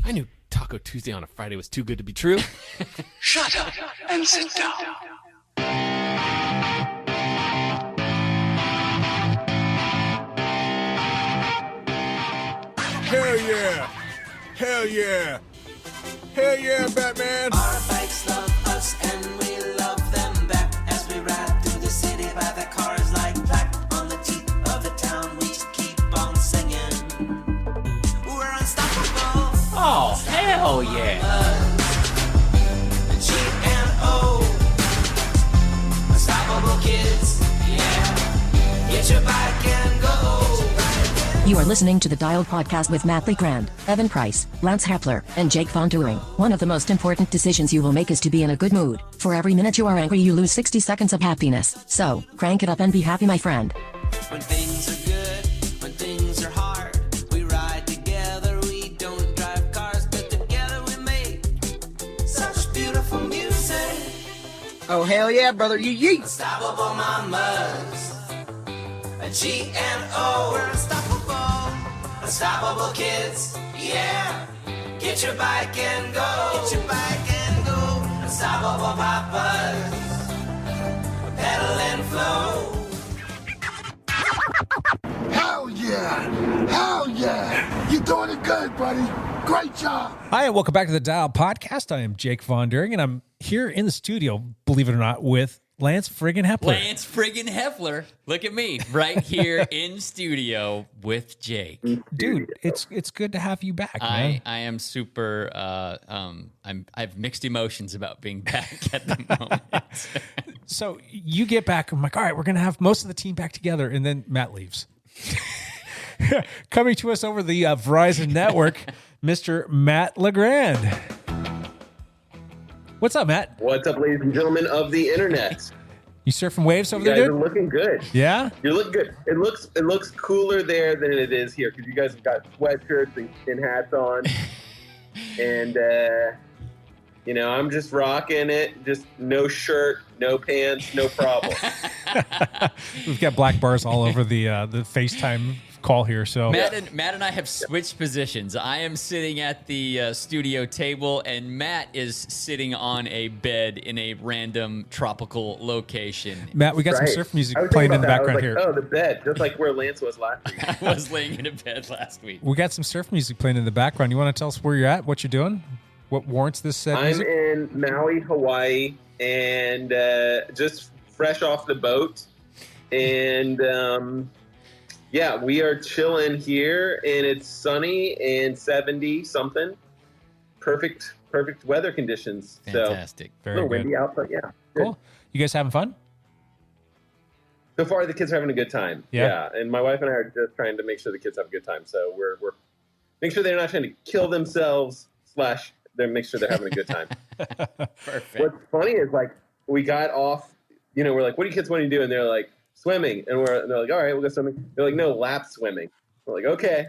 I knew Taco Tuesday on a Friday was too good to be true. Shut up and sit down. Hell yeah! Hell yeah! Hell yeah, Batman! Our bikes love us and we love them back as we ride through the city by the cars like black on the teeth of the town. We just keep on singing. We're unstoppable. Oh, hell yeah. G&O. Unstoppable kids. Yeah. Get your bike and go. You are listening to the Dialed Podcast with Matt Legrand, Evan Price, Lance Hepler, and Jake Von Doing. One of the most important decisions you will make is to be in a good mood. For every minute you are angry, you lose 60 seconds of happiness. So, crank it up and be happy, my friend. When things are good, when things are hard, we ride together, we don't drive cars, but together we make such beautiful music. Oh, hell yeah, brother, yeet. Unstoppable mamas, a G&O, we're unstoppable. Unstoppable kids, yeah. Get your bike and go. Get your bike and go. Unstoppable papas, pedal and flow. Hell yeah! Hell yeah! You're doing it good, buddy. Great job. Hi, and welcome back to the Dial Podcast. I am Jake Von Doing, and I'm here in the studio, believe it or not, with Lance friggin' Hepler. Lance friggin' Hepler. Look at me, right here in studio with Jake. Dude, it's good to have you back, man. I am super. I have mixed emotions about being back at the moment. So you get back, I'm like, all right, we're gonna have most of the team back together, and then Matt leaves. Coming to us over the Verizon network, Mr. Matt Legrand. What's up, Matt? What's up, ladies and gentlemen of the internet? You surfing waves over You there, guys dude? are looking good. Yeah? You're looking good. It looks cooler there than it is here because you guys have got sweatshirts and hats on, and I'm just rocking it. Just no shirt, no pants, no problem. We've got black bars all over the FaceTime call here. So Matt and I have switched positions. I am sitting at the studio table, and Matt is sitting on a bed in a random tropical location. Matt, we got some surf music playing in the background here. Oh, the bed, just like where Lance was last week. I was laying in a bed last week. We got some surf music playing in the background. You want to tell us where you're at, what you're doing, what warrants this music? I'm in Maui, Hawaii, and just fresh off the boat, and yeah, we are chilling here, and it's sunny and 70 something. Perfect weather conditions. Fantastic. So, a little windy out, but yeah. Good. Cool. You guys having fun? So far, the kids are having a good time. Yeah. And my wife and I are just trying to make sure the kids have a good time. So we're make sure they're not trying to kill themselves / they make sure they're having a good time. Perfect. What's funny is like we got off. We're like, "What do you kids want to do?" And they're like, "Swimming." And they're like, "All right, we'll go swimming." They're like, "No, lap swimming." We're like, "Okay."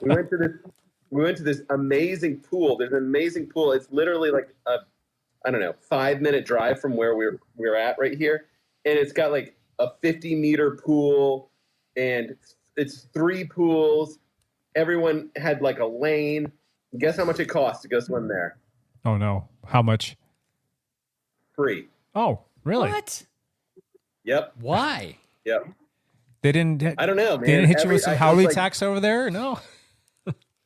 We went to this amazing pool. There's an amazing pool. It's literally like a 5-minute drive from where we're at right here, and it's got like a 50-meter pool, and it's 3 pools. Everyone had like a lane. Guess how much it costs to go swim there? Oh no, how much? Free. Oh, really? What? Yep. Why? Yep. They didn't. I don't know, man. They didn't hit you with some Howley like, tax over there? No.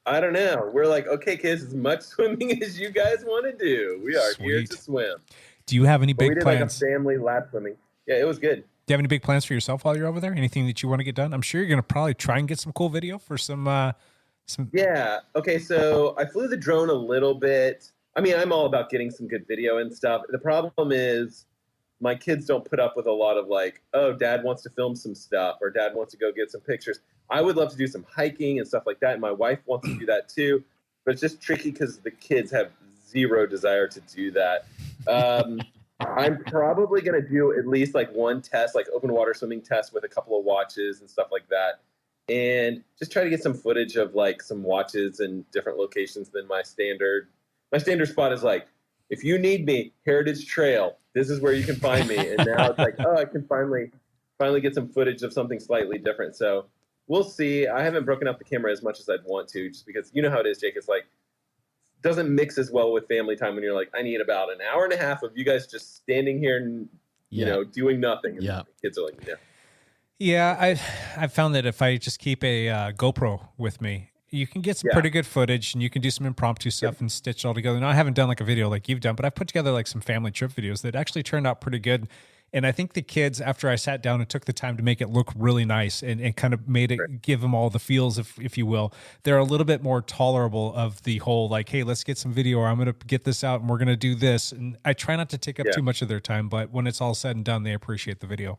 I don't know. We're like, okay, kids, as much swimming as you guys want to do. We are here Sweet. to swim. Do you have any But big we did plans? like a family lap swimming. Yeah, it was good. Do you have any big plans for yourself while you're over there? Anything that you want to get done? I'm sure you're going to probably try and get some cool video for some. Yeah. Okay. So I flew the drone a little bit. I mean, I'm all about getting some good video and stuff. The problem is my kids don't put up with a lot of like, oh, dad wants to film some stuff or dad wants to go get some pictures. I would love to do some hiking and stuff like that. And my wife wants to do that too, but it's just tricky because the kids have zero desire to do that. I'm probably going to do at least like one test, like open water swimming test with a couple of watches and stuff like that. And just try to get some footage of like some watches in different locations than my standard spot is like, if you need me, Heritage Trail, this is where you can find me. And now it's like, oh, I can finally get some footage of something slightly different. So we'll see. I haven't broken up the camera as much as I'd want to, just because you know how it is, Jake. It's like doesn't mix as well with family time when you're like, I need about an hour and a half of you guys just standing here and doing nothing. And the kids are like, Yeah, I've found that if I just keep a GoPro with me, you can get some pretty good footage, and you can do some impromptu stuff and stitch it all together. Now, I haven't done like a video like you've done, but I've put together like some family trip videos that actually turned out pretty good. And I think the kids, after I sat down and took the time to make it look really nice and kind of made it give them all the feels, if you will, they're a little bit more tolerable of the whole like, hey, let's get some video, or I'm going to get this out and we're going to do this. And I try not to take up too much of their time, but when it's all said and done, they appreciate the video.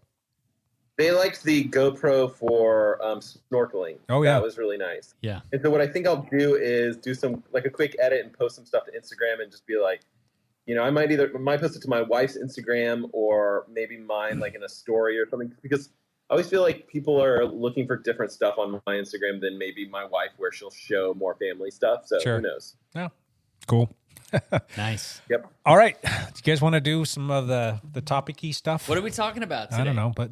They liked the GoPro for snorkeling. Oh, yeah. That was really nice. Yeah. And so what I think I'll do is do some, like a quick edit and post some stuff to Instagram and just be like, I might post it to my wife's Instagram or maybe mine, like in a story or something, because I always feel like people are looking for different stuff on my Instagram than maybe my wife, where she'll show more family stuff. So who knows? Yeah. Cool. Nice. Yep. All right. Do you guys want to do some of the topic-y stuff? What are we talking about today? I don't know, but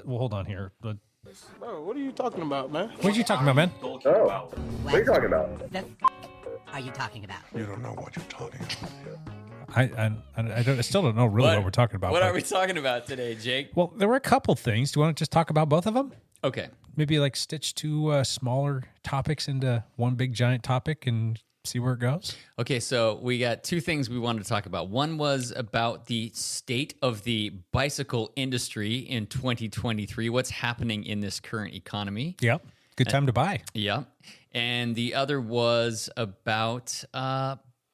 we'll hold on here. Bro, what are you talking about, man? What are you talking about, man? Oh, what are you talking about? The are you talking about? You don't know what you're talking about. I still don't know really what we're talking about. What are we talking about today, Jake? Well, there were a couple things. Do you want to just talk about both of them? Okay. Maybe like stitch two smaller topics into one big giant topic and see where it goes? Okay, so we got two things we wanted to talk about. One was about the state of the bicycle industry in 2023, what's happening in this current economy. Yep. Good time to buy. Yeah. And the other was about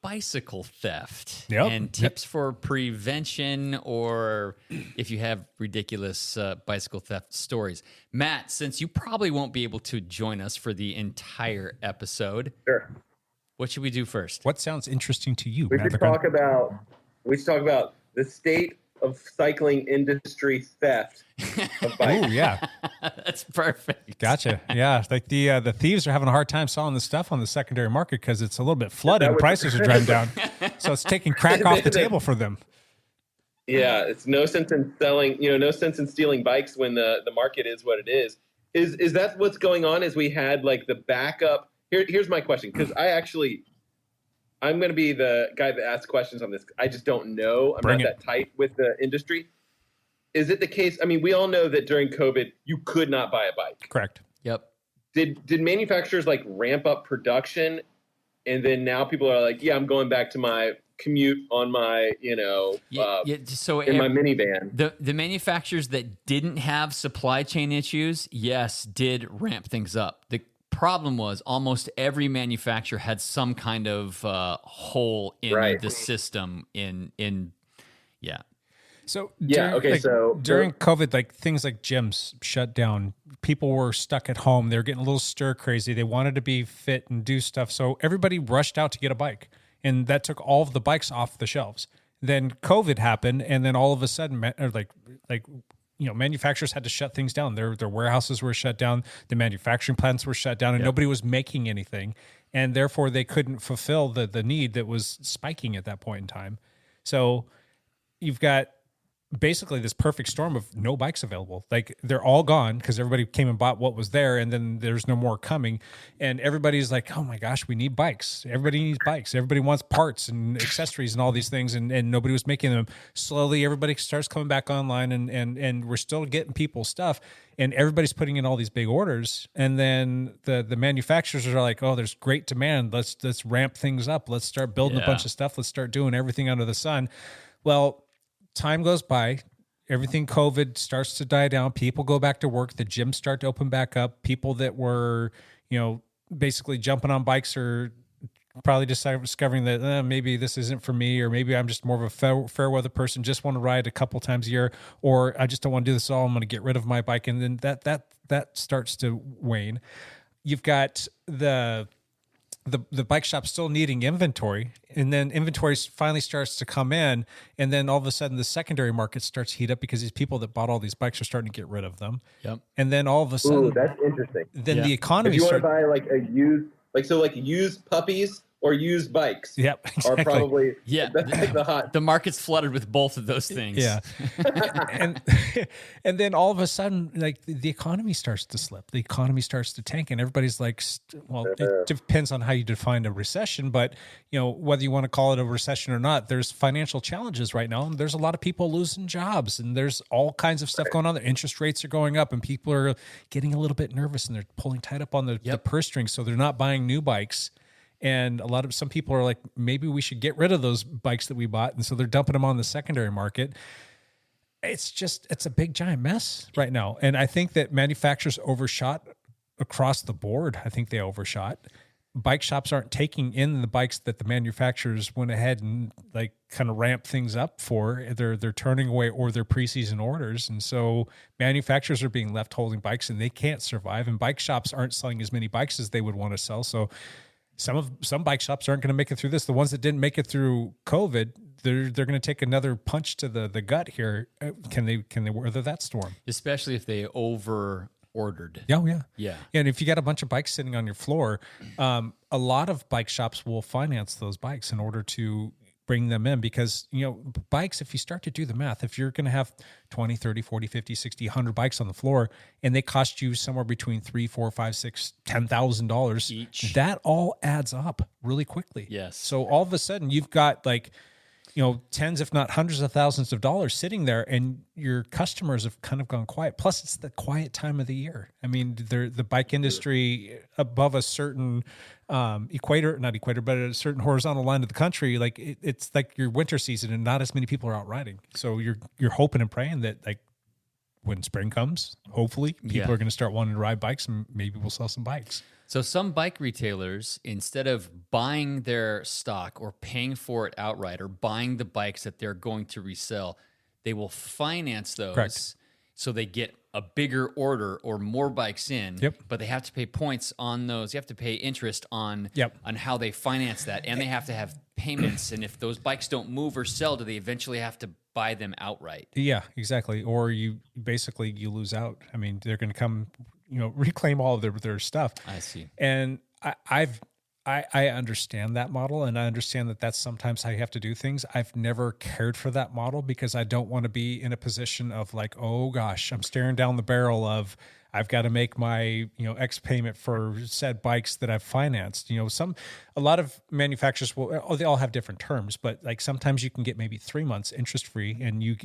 bicycle theft and tips for prevention, or if you have ridiculous bicycle theft stories. Matt, since you probably won't be able to join us for the entire episode, sure. What should we do first? What sounds interesting to you? We should talk about the state of cycling industry theft of bikes. Oh, yeah. That's perfect. Gotcha. Yeah. Like the thieves are having a hard time selling the stuff on the secondary market because it's a little bit flooded and prices are driving down. So it's taking crack off the table for them. Yeah. It's no sense in selling, no sense in stealing bikes when the market is what it is. Is that what's going on? Is we had like the backup. Here's my question, because I'm going to be the guy that asks questions on this. I just don't know. I'm not that tight with the industry. Is it the case? I mean, we all know that during COVID, you could not buy a bike. Correct. Yep. Did manufacturers like ramp up production, and then now people are like, yeah, I'm going back to my commute on my, so in my minivan. The manufacturers that didn't have supply chain issues, yes, did ramp things up. The problem was almost every manufacturer had some kind of hole in the system So during COVID, like things like gyms shut down, people were stuck at home. They were getting a little stir crazy. They wanted to be fit and do stuff. So everybody rushed out to get a bike, and that took all of the bikes off the shelves. Then COVID happened, and then all of a sudden, manufacturers had to shut things down. Their warehouses were shut down. The manufacturing plants were shut down, and nobody was making anything. And therefore, they couldn't fulfill the need that was spiking at that point in time. So you've got basically this perfect storm of no bikes available. Like they're all gone because everybody came and bought what was there, and then there's no more coming. And everybody's like, oh my gosh, we need bikes. Everybody needs bikes. Everybody wants parts and accessories and all these things, and nobody was making them. Slowly, everybody starts coming back online, and we're still getting people stuff, and everybody's putting in all these big orders. And then the manufacturers are like, oh, there's great demand. Let's ramp things up. Let's start building a bunch of stuff. Let's start doing everything under the sun. Well, time goes by, everything COVID starts to die down. People go back to work. The gyms start to open back up. People that were, basically jumping on bikes are probably discovering that maybe this isn't for me, or maybe I'm just more of a fair weather person, just want to ride a couple times a year, or I just don't want to do this all. I'm going to get rid of my bike. And then that starts to wane. You've got the bike shop still needing inventory, and then inventory finally starts to come in, and then all of a sudden the secondary market starts to heat up because these people that bought all these bikes are starting to get rid of them. Yep. And then all of a sudden, that's interesting. Then the economy. If you want to buy like a used, used puppies or used bikes. Yep, Are exactly. probably the hot. The market's flooded with both of those things. Yeah. and then all of a sudden, like the economy starts to slip. The economy starts to tank, and everybody's like, well, it depends on how you define a recession, but whether you want to call it a recession or not, there's financial challenges right now, and there's a lot of people losing jobs, and there's all kinds of stuff going on. The interest rates are going up, and people are getting a little bit nervous, and they're pulling tight up on the purse strings, so they're not buying new bikes. And some people are like, maybe we should get rid of those bikes that we bought. And so they're dumping them on the secondary market. It's a big giant mess right now. And I think that manufacturers overshot across the board. I think they overshot. Bike shops aren't taking in the bikes that the manufacturers went ahead and like kind of ramp things up for. They're turning away or their preseason orders. And so manufacturers are being left holding bikes and they can't survive. And bike shops aren't selling as many bikes as they would want to sell. So some bike shops aren't going to make it through this. The ones that didn't make it through COVID, they're going to take another punch to the gut here. Can they weather that storm? Especially if they over ordered. Yeah. And if you got a bunch of bikes sitting on your floor, a lot of bike shops will finance those bikes in order to bring them in because, bikes, if you start to do the math, if you're going to have 20, 30, 40, 50, 60, 100 bikes on the floor and they cost you somewhere between $3, $4, $5, $6, $10,000 each, that all adds up really quickly. Yes. So all of a sudden you've got like, tens, if not hundreds of thousands of dollars sitting there and your customers have kind of gone quiet. Plus it's the quiet time of the year. I mean, the bike industry above a certain not equator, but a certain horizontal line of the country, like it's like your winter season and not as many people are out riding. So you're hoping and praying that like when spring comes, hopefully people are going to start wanting to ride bikes and maybe we'll sell some bikes. So some bike retailers, instead of buying their stock or paying for it outright or buying the bikes that they're going to resell, they will finance those. Correct. So they get a bigger order or more bikes in, but they have to pay points on those. You have to pay interest on how they finance that, and they have to have payments. And if those bikes don't move or sell, do they eventually have to buy them outright? Yeah, exactly. Or you lose out. I mean, they're going to come, reclaim all of their stuff. I see. And I understand that model, and I understand that that's sometimes how you have to do things. I've never cared for that model because I don't want to be in a position of like, oh gosh, I'm staring down the barrel of I've got to make my X payment for said bikes that I've financed. A lot of manufacturers they all have different terms, but like sometimes you can get maybe 3 months interest free, and you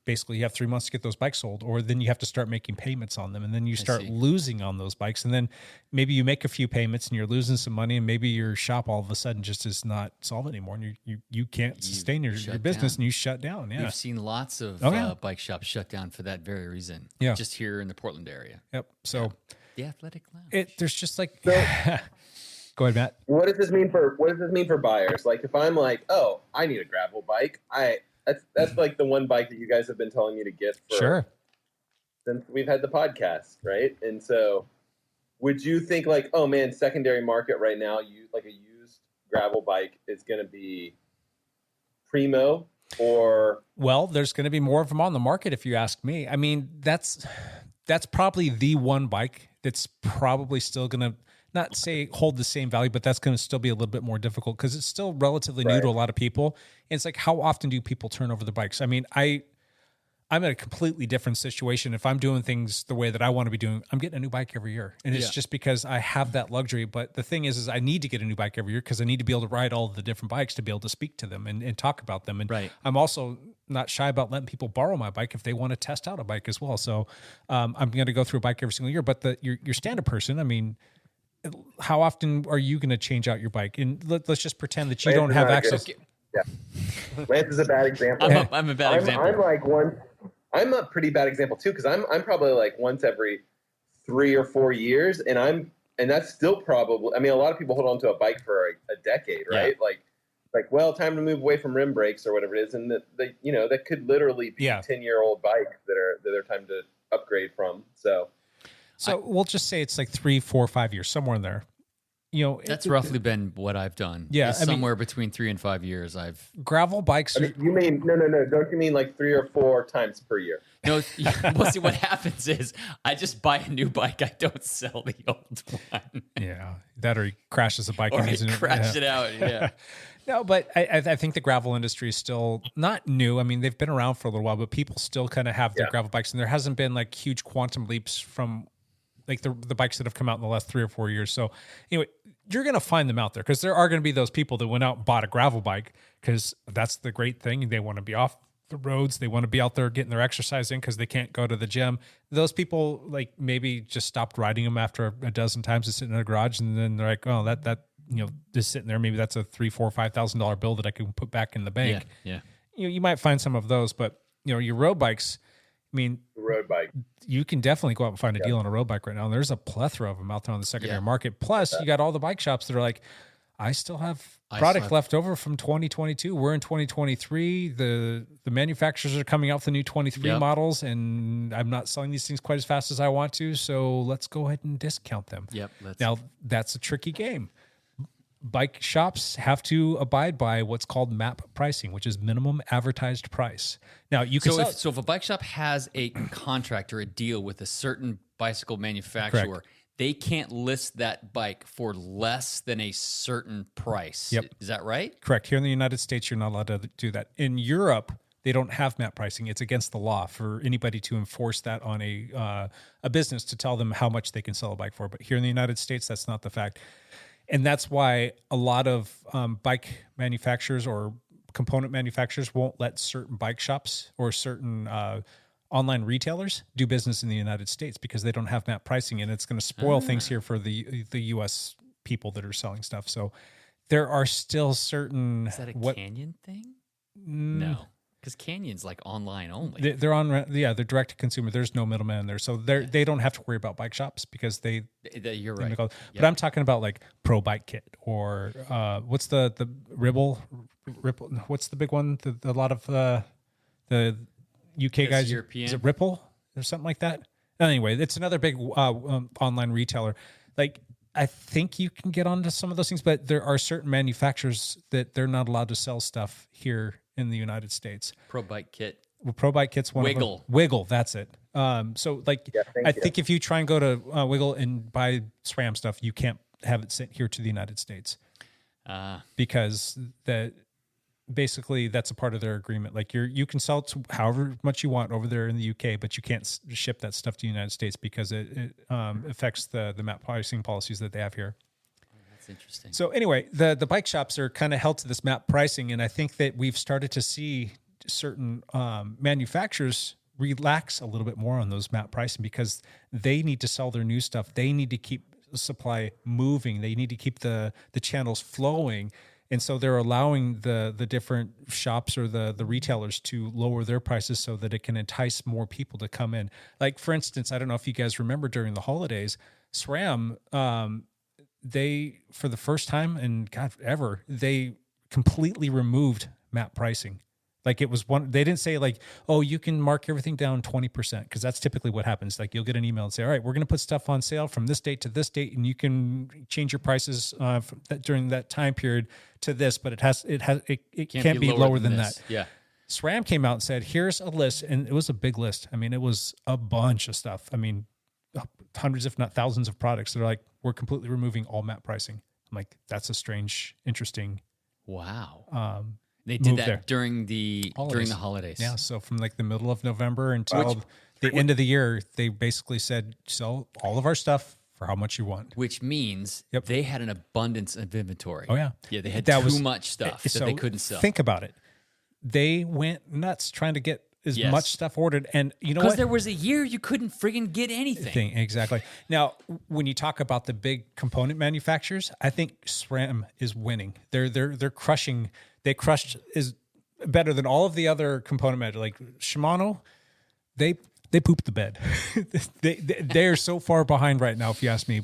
basically have 3 months to get those bikes sold, or then you have to start making payments on them, and then you start losing on those bikes, and then maybe you make a few payments and you're losing some money, and maybe your shop all of a sudden just is not solvent anymore, and you can't sustain your business and you shut down. Yeah, we've seen lots of bike shops shut down for that very reason. Yeah, just here in the Portland area. Yep. So the Athletic Lounge. There's just like. Go ahead, Matt. What does this mean for buyers? Like, if I'm like, oh, I need a gravel bike, that's like the one bike that you guys have been telling me to get for since we've had the podcast, right? And so, would you think like, oh man, secondary market right now, like a used gravel bike is going to be primo, or there's going to be more of them on the market if you ask me. I mean, that's probably the one bike that's probably still going to not say hold the same value, but that's going to still be a little bit more difficult because it's still relatively new to a lot of people. And it's like, how often do people turn over the bikes? I mean, I'm in a completely different situation. If I'm doing things the way that I want to be doing, I'm getting a new bike every year. And it's just because I have that luxury. But the thing is I need to get a new bike every year because I need to be able to ride all of the different bikes to be able to speak to them and talk about them. And I'm also not shy about letting people borrow my bike if they want to test out a bike as well. So I'm going to go through a bike every single year. But your standard person, I mean, how often are you going to change out your bike? And let's just pretend that you don't have access. Yeah, Lance is a bad example. I'm a bad example. I'm like I'm a pretty bad example too because I'm probably like once every 3 or 4 years, and that's still probably. I mean, a lot of people hold on to a bike for a decade, right? Yeah. Like time to move away from rim brakes or whatever it is, and that could literally be 10-year-old bikes that are time to upgrade from. So we'll just say it's like 3, 4, 5 years, somewhere in there. That's roughly been what I've done. Yeah, somewhere between 3 and 5 years. Gravel bikes. You mean no? Don't you mean like 3 or 4 times per year? No, well, see, what happens is I just buy a new bike. I don't sell the old one. Yeah, that or he crashes a bike or and I crash it out. Yeah. No, but I think the gravel industry is still not new. I mean, they've been around for a little while, but people still kind of have their gravel bikes, and there hasn't been like huge quantum leaps from like the bikes that have come out in the last 3 or 4 years. So anyway, you're going to find them out there because there are going to be those people that went out and bought a gravel bike because that's the great thing. They want to be off the roads. They want to be out there getting their exercise in because they can't go to the gym. Those people like maybe just stopped riding them after a dozen times to sit in a garage. And then they're like, oh, that, just sitting there, maybe that's a $3,000, $4,000, $5,000 bill that I can put back in the bank. Yeah. You might find some of those, but your road bikes, I mean, road bike, you can definitely go out and find a deal on a road bike right now. And there's a plethora of them out there on the secondary market. Plus, you got all the bike shops that are like, I still have product left over from 2022. We're in 2023. The manufacturers are coming out with the new 23 models, and I'm not selling these things quite as fast as I want to. So let's go ahead and discount them. Yep. Now, that's a tricky game. Bike shops have to abide by what's called MAP pricing, which is minimum advertised price. Now, you can so if a bike shop has a contract or a deal with a certain bicycle manufacturer, Correct. They can't list that bike for less than a certain price. Yep. Is that right? Correct. Here in the United States, you're not allowed to do that. In Europe, they don't have MAP pricing. It's against the law for anybody to enforce that on a business to tell them how much they can sell a bike for. But here in the United States, that's not the fact. And that's why a lot of bike manufacturers or component manufacturers won't let certain bike shops or certain online retailers do business in the United States because they don't have MAP pricing, and it's going to spoil things here for the U.S. people that are selling stuff. So there are still certain... Is that a Canyon thing? No. Because Canyon's like online only. They're they're direct to consumer. There's no middleman there. So they don't have to worry about bike shops because you're right. But I'm talking about like Pro Bike Kit or what's the Ripple? What's the big one? A lot of the UK guys. European. Is it Ripple or something like that? Anyway, it's another big online retailer. Like, I think you can get onto some of those things, but there are certain manufacturers that they're not allowed to sell stuff here in the United States. Pro Bike Kit. Well, Pro Bike Kit's one Wiggle. of them. Wiggle, that's it. So like, I think if you try and go to Wiggle and buy SRAM stuff, you can't have it sent here to the United States because basically that's a part of their agreement. Like you can sell it to however much you want over there in the UK, but you can't ship that stuff to the United States because it affects the MAP pricing policies that they have here. That's interesting. So anyway, the bike shops are kind of held to this MAP pricing, and I think that we've started to see certain manufacturers relax a little bit more on those MAP pricing because they need to sell their new stuff. They need to keep supply moving. They need to keep the channels flowing. And so they're allowing the different shops or the retailers to lower their prices so that it can entice more people to come in. Like, for instance, I don't know if you guys remember during the holidays, SRAM, they, for the first time in God ever, they completely removed MAP pricing. Like it was they didn't say like, oh, you can mark everything down 20%, because that's typically what happens. Like you'll get an email and say, all right, we're going to put stuff on sale from this date to this date, and you can change your prices during that time period to this, but it can't be lower than that. Yeah. SRAM came out and said, here's a list, and it was a big list. I mean, it was a bunch of stuff. I mean, hundreds, if not thousands of products that are like, we're completely removing all MAP pricing. I'm like, that's a strange, interesting. Wow. They did that there during the holidays. Yeah, so from like the middle of November until the end of the year, they basically said, sell all of our stuff for how much you want. Which means they had an abundance of inventory. Oh, yeah. Yeah, they had too much stuff that they couldn't sell. Think about it. They went nuts trying to get as much stuff ordered. And you know what? Because there was a year you couldn't friggin' get anything. Exactly. Now, when you talk about the big component manufacturers, I think SRAM is winning. They're crushing. They crushed is better than all of the other component manufacturers. Like Shimano, they pooped the bed. They're so far behind right now, if you ask me.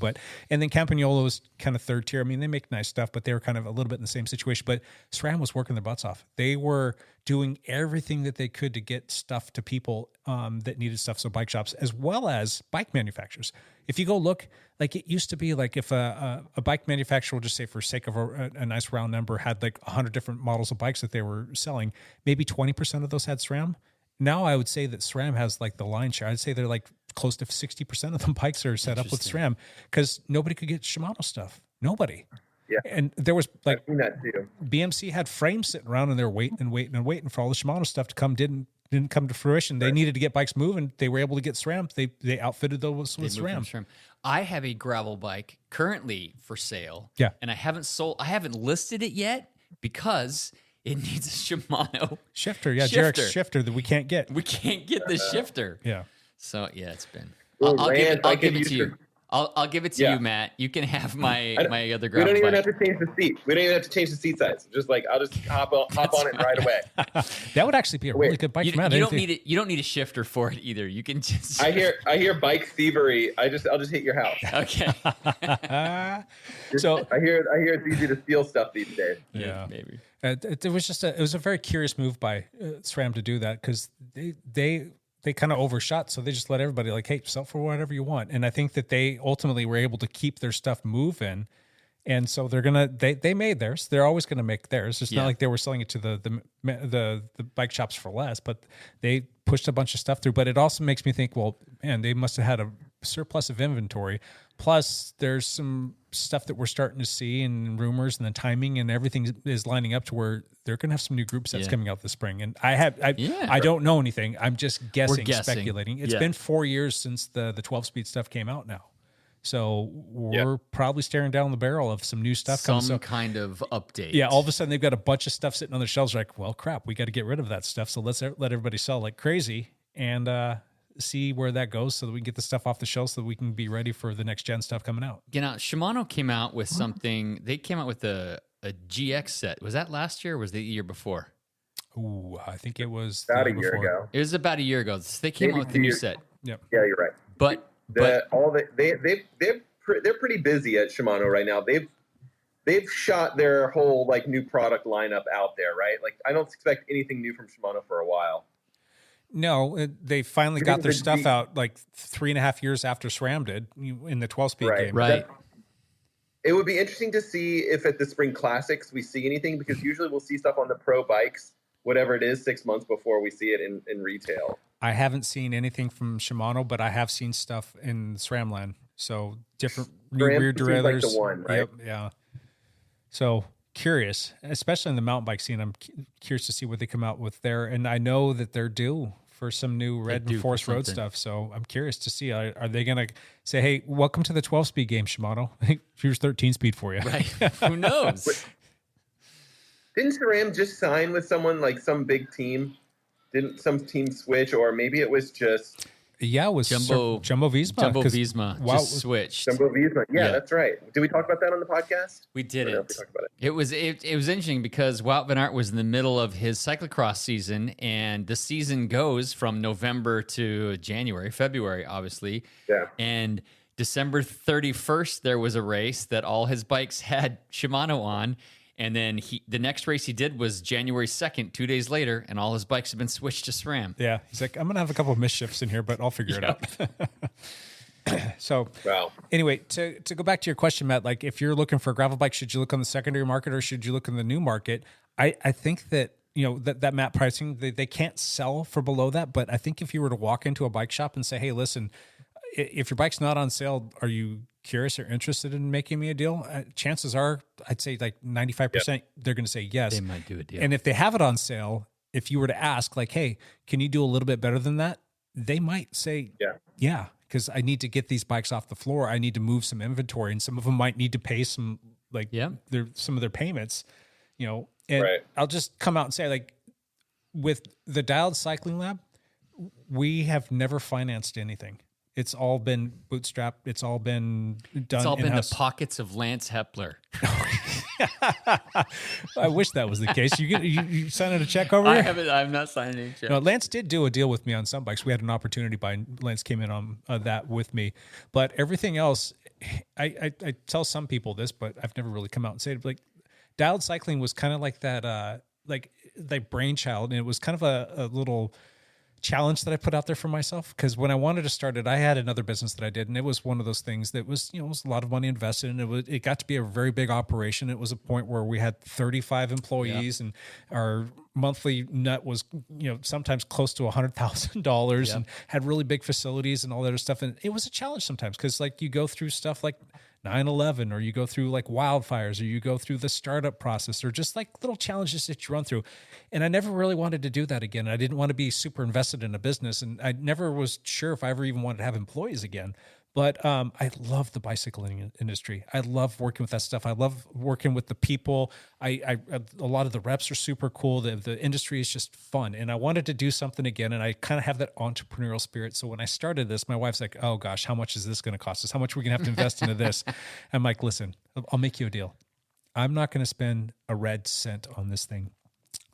And then Campagnolo was kind of third tier. I mean, they make nice stuff, but they were kind of a little bit in the same situation. But SRAM was working their butts off. They were doing everything that they could to get stuff to people that needed stuff. So bike shops, as well as bike manufacturers. If you go look, like it used to be like if a bike manufacturer, will just say for sake of a nice round number, had like 100 different models of bikes that they were selling, maybe 20% of those had SRAM. Now I would say that SRAM has like the lion's share. I'd say they're like close to 60% of them bikes are set up with SRAM because nobody could get Shimano stuff. Nobody. Yeah. And there was like I've seen that too. BMC had frames sitting around and they're waiting for all the Shimano stuff to come. Didn't come to fruition. They needed to get bikes moving. They were able to get SRAM. They outfitted those with SRAM. I have a gravel bike currently for sale. Yeah. And I haven't listed it yet because it needs a Shimano shifter. Yeah, Jarek's shifter that we can't get. We can't get the shifter. Yeah. So yeah, it's been. Well, I'll give it to you. your- I'll give it to you, Matt. You can have my other We gravel don't even bike. have to change the seat. We don't even have to change the seat size. Just like I'll just hop on it right away. That would actually be a really good bike You, for Matt. you don't need it. You don't need a shifter for it either. You can just. I hear bike thievery. I'll just hit your house. Okay. So I hear it's easy to steal stuff these days. Yeah, maybe. It was a very curious move by SRAM to do that because they kind of overshot, so they just let everybody like, hey, sell for whatever you want. And I think that they ultimately were able to keep their stuff moving, and so they made theirs. They're always gonna make theirs. It's not like they were selling it to the bike shops for less, but they pushed a bunch of stuff through. But it also makes me think, well, man, they must have had a surplus of inventory. Plus, there's some stuff that we're starting to see and rumors, and the timing and everything is lining up to where they're going to have some new group sets coming out this spring. And I don't know anything. I'm just guessing, speculating. It's been 4 years since the 12-speed stuff came out now. So we're probably staring down the barrel of some new stuff coming. Some kind of update. Yeah, all of a sudden they've got a bunch of stuff sitting on their shelves. Like, well, crap, we got to get rid of that stuff. So let's let everybody sell like crazy and see where that goes so that we can get the stuff off the shelf so that we can be ready for the next gen stuff coming out. You know, Shimano came out with something. They came out with a GX set. Was that last year or was it the year before? Ooh, I think it was about a year ago. It was about a year ago. They came out with the new set. Yep. Yeah, you're right. But they're pretty busy at Shimano right now. They've shot their whole like new product lineup out there, right? Like I don't expect anything new from Shimano for a while. No, they finally got their stuff out like 3.5 years after SRAM did in the 12-speed game. Right. It would be interesting to see if at the Spring Classics we see anything because usually we'll see stuff on the pro bikes, whatever it is, 6 months before we see it in retail. I haven't seen anything from Shimano, but I have seen stuff in SRAM land. So different new rear derailleurs. Like the one, right? Yep, yeah. So curious, especially in the mountain bike scene. I'm curious to see what they come out with there. And I know that they're due for some new Red Force Road stuff. So I'm curious to see, are they going to say, hey, welcome to the 12-speed game, Shimano. Here's 13-speed for you. Right. Who knows? Didn't SRAM just sign with someone like some big team? Didn't some team switch, or maybe it was just... Yeah, it was Jumbo Visma. Jumbo Visma just switched. Jumbo Visma. Yeah, that's right. Did we talk about that on the podcast? We didn't. We talked about it. It was interesting because Wout van Aert was in the middle of his cyclocross season, and the season goes from November to January, February, obviously. Yeah. And December 31st, there was a race that all his bikes had Shimano on. And then the next race he did was January 2nd, 2 days later, and all his bikes have been switched to SRAM. Yeah. He's like, I'm going to have a couple of misshifts in here, but I'll figure it out. So, anyway, to go back to your question, Matt, like if you're looking for a gravel bike, should you look on the secondary market or should you look in the new market? I think that, that map pricing, they can't sell for below that. But I think if you were to walk into a bike shop and say, hey, listen, if your bike's not on sale, are you curious or interested in making me a deal? Chances are, I'd say like 95%, they're going to say yes. They might do a deal. And if they have it on sale, if you were to ask like, hey, can you do a little bit better than that? They might say, yeah, because I need to get these bikes off the floor. I need to move some inventory, and some of them might need to pay some, like some of their payments, and I'll just come out and say, like, with the Dialed Cycling Lab, we have never financed anything. It's all been bootstrapped. It's all been done. It's all been in-house. the pockets of Lance Hepler. I wish that was the case. You signing a check over I here? haven't. I'm not signing any check. No, Lance did do a deal with me on some bikes. We had an opportunity buy. Lance came in on that with me, but everything else, I tell some people this, but I've never really come out and said it. Like, Dialed Cycling was kind of like that, like brainchild, and it was kind of a little challenge that I put out there for myself, because when I wanted to start it, I had another business that I did, and it was one of those things that was, it was a lot of money invested, and it got to be a very big operation. It was a point where we had 35 employees, and our monthly net was, sometimes close to $100,000, and had really big facilities and all that other stuff. And it was a challenge sometimes, because like you go through stuff like 9/11, or you go through like wildfires, or you go through the startup process, or just like little challenges that you run through. And I never really wanted to do that again. I didn't want to be super invested in a business, and I never was sure if I ever even wanted to have employees again. But I love the bicycling industry. I love working with that stuff. I love working with the people. A lot of the reps are super cool. The industry is just fun. And I wanted to do something again. And I kind of have that entrepreneurial spirit. So when I started this, my wife's like, oh gosh, how much is this going to cost us? How much are we going to have to invest into this? I'm like, listen, I'll make you a deal. I'm not going to spend a red cent on this thing.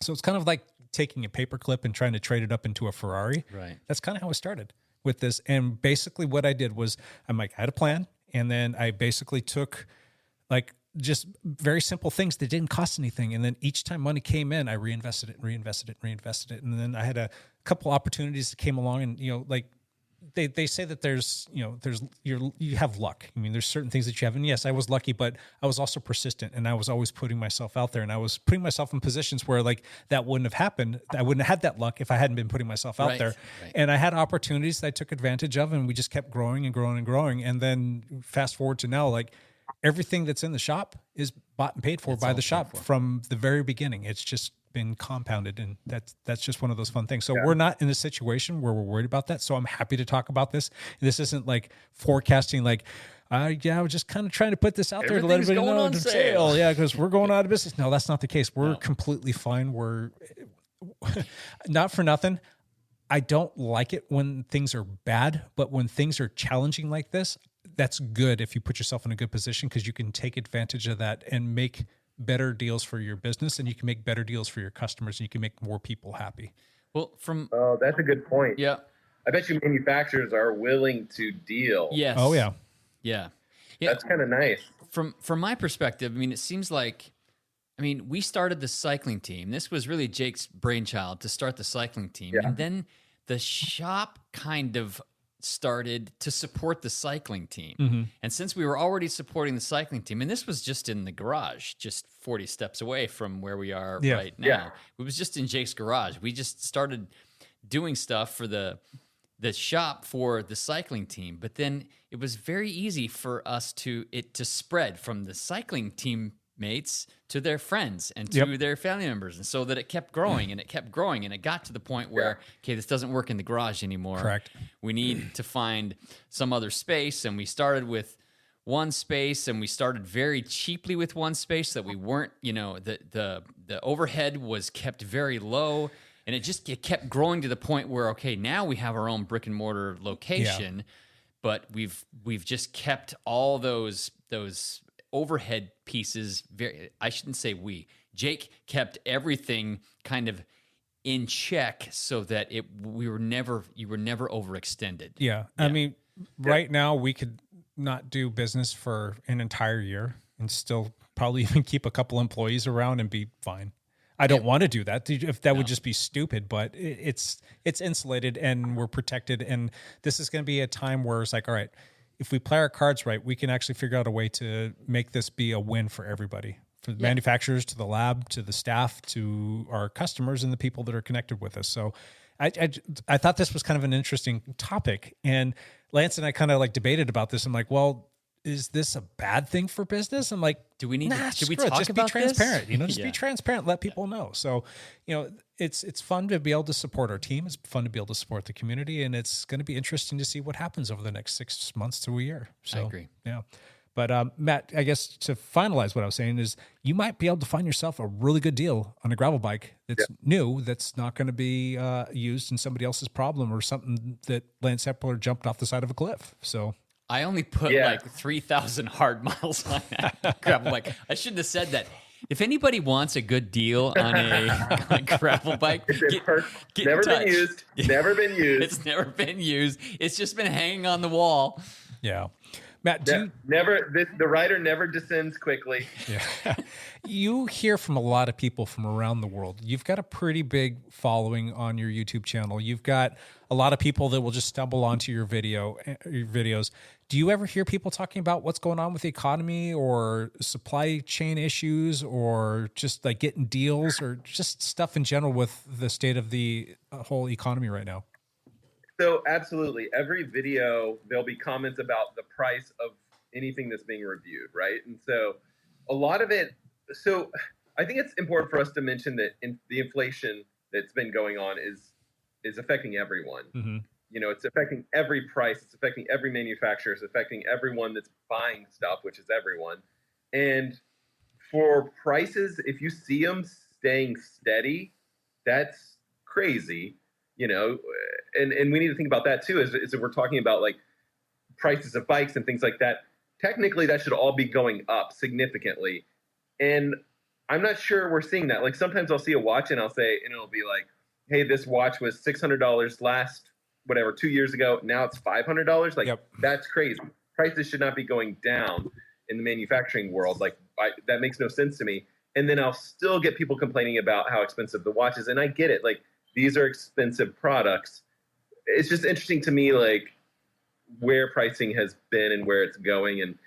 So it's kind of like taking a paperclip and trying to trade it up into a Ferrari. Right. That's kind of how it started with this. And basically what I did was I had a plan, and then I basically took like just very simple things that didn't cost anything. And then each time money came in, I reinvested it. And then I had a couple opportunities that came along, and, like they say that you have luck. I mean, there's certain things that you have. And yes, I was lucky, but I was also persistent, and I was always putting myself out there, and I was putting myself in positions where like that wouldn't have happened. I wouldn't have had that luck if I hadn't been putting myself out there. Right. And I had opportunities that I took advantage of, and we just kept growing and growing and growing. And then fast forward to now, like everything that's in the shop is bought and paid for by the shop from the very beginning. It's just been compounded, and that's just one of those fun things. So we're not in a situation where we're worried about that. So I'm happy to talk about this. This isn't like forecasting, like, I was just kind of trying to put this out there to let everybody know on sale. Yeah, because we're going out of business. No, that's not the case. We're completely fine. We're not for nothing. I don't like it when things are bad, but when things are challenging like this, that's good if you put yourself in a good position, because you can take advantage of that and make better deals for your business, and you can make better deals for your customers, and you can make more people happy. Well, that's a good point. Yeah. I bet you manufacturers are willing to deal. Yes. Oh yeah. Yeah. That's kind of nice. From my perspective, I mean, it seems like, we started the cycling team. This was really Jake's brainchild to start the cycling team. Yeah. And then the shop kind of started to support the cycling team. Mm-hmm. And since we were already supporting the cycling team, and this was just in the garage, just 40 steps away from where we are right now. Yeah. It was just in Jake's garage. We just started doing stuff for the shop for the cycling team. But then it was very easy for us to spread from the cycling team mates to their friends and to their family members, and so that it kept growing and it kept growing, and it got to the point where okay, this doesn't work in the garage anymore. Correct. We need to find some other space, and we started with one space, and we started very cheaply with one space, so that we weren't, the overhead was kept very low, and it kept growing to the point where okay, now we have our own brick and mortar location, but we've just kept all those overhead pieces I shouldn't say Jake kept everything kind of in check so that you were never overextended. Yeah. I mean, right now we could not do business for an entire year and still probably even keep a couple employees around and be fine. I don't want to do that. If that would just be stupid, but it's insulated and we're protected. And this is going to be a time where it's like, all right, if we play our cards right, we can actually figure out a way to make this be a win for everybody, for the manufacturers, to the lab, to the staff, to our customers, and the people that are connected with us. So I thought this was kind of an interesting topic. And Lance and I kind of like debated about this. I'm like, well, is this a bad thing for business? I'm like, do we need should we talk just about be transparent? This? Just be transparent, let people know. So, it's fun to be able to support our team. It's fun to be able to support the community, and it's going to be interesting to see what happens over the next 6 months to a year. So, I agree. Yeah. But Matt, I guess to finalize what I was saying is you might be able to find yourself a really good deal on a gravel bike that's new, that's not going to be used in somebody else's problem or something that Lance Hepler jumped off the side of a cliff. So I only put like 3,000 hard miles on that gravel bike. I shouldn't have said that. If anybody wants a good deal on a gravel bike, get never in touch. been used. Never been used. It's never been used. It's just been hanging on the wall. Yeah. Matt, the rider never descends quickly. Yeah. You hear from a lot of people from around the world. You've got a pretty big following on your YouTube channel. You've got a lot of people that will just stumble onto your videos. Do you ever hear people talking about what's going on with the economy or supply chain issues or just like getting deals or just stuff in general with the state of the whole economy right now? So absolutely. Every video, there'll be comments about the price of anything that's being reviewed, right? And so a lot of it, so I think it's important for us to mention that the inflation that's been going on is affecting everyone. Mm-hmm. You know, it's affecting every price. It's affecting every manufacturer. It's affecting everyone that's buying stuff, which is everyone. And for prices, if you see them staying steady, that's crazy. You know, and we need to think about that too, as if we're talking about like prices of bikes and things like that. Technically, that should all be going up significantly. And I'm not sure we're seeing that. Like sometimes I'll see a watch and it'll be like, hey, this watch was $600 last, 2 years ago. Now it's $500. Like That's crazy. Prices should not be going down in the manufacturing world. Like that makes no sense to me. And then I'll still get people complaining about how expensive the watch is. And I get it. Like, these are expensive products. It's just interesting to me, like, where pricing has been and where it's going and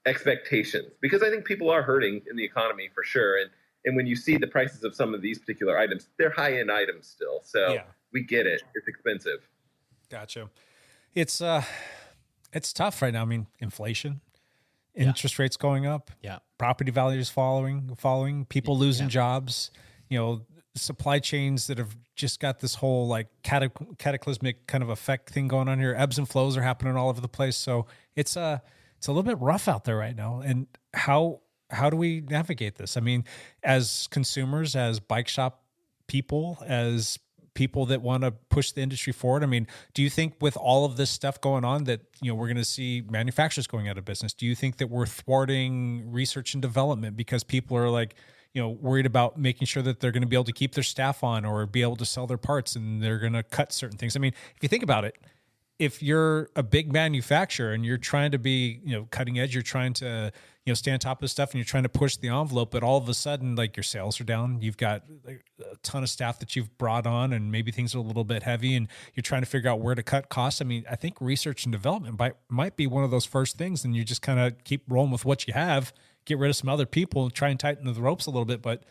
expectations. Because I think people are hurting in the economy for sure. And when you see the prices of some of these particular items, they're high-end items still. So we get it. It's expensive. Gotcha. It's tough right now. I mean, inflation, interest rates going up, property values falling, people losing jobs, you know, supply chains that have just got this whole like cataclysmic kind of effect thing going on here. Ebbs and flows are happening all over the place. So it's a little bit rough out there right now. And how do we navigate this? I mean, as consumers, as bike shop people, as people that want to push the industry forward, I mean, do you think with all of this stuff going on that, you know, we're going to see manufacturers going out of business? Do you think that we're thwarting research and development because people are like, you know, worried about making sure that they're going to be able to keep their staff on or be able to sell their parts and they're going to cut certain things? I mean, if you think about it, if you're a big manufacturer and you're trying to be, you know, cutting edge, you're trying to, you know, stay on top of stuff and you're trying to push the envelope, but all of a sudden, like your sales are down, you've got like a ton of staff that you've brought on and maybe things are a little bit heavy and you're trying to figure out where to cut costs. I mean, I think research and development might be one of those first things, and you just kind of keep rolling with what you have, get rid of some other people and try and tighten the ropes a little bit. But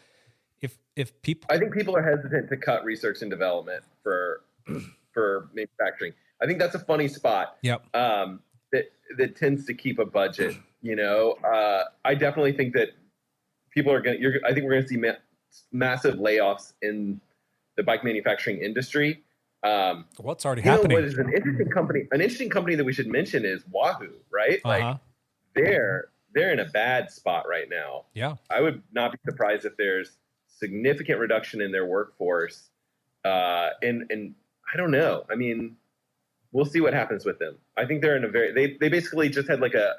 if people, I think people are hesitant to cut research and development for manufacturing. I think that's a funny spot. Yep. That tends to keep a budget. You know, I definitely think that people are going to, I think we're going to see massive layoffs in the bike manufacturing industry. What's already happening? What is an interesting company that we should mention is Wahoo, right? Like they're in a bad spot right now. Yeah. I would not be surprised if there's significant reduction in their workforce. And I don't know. I mean, we'll see what happens with them. I think they're in a they basically just had like a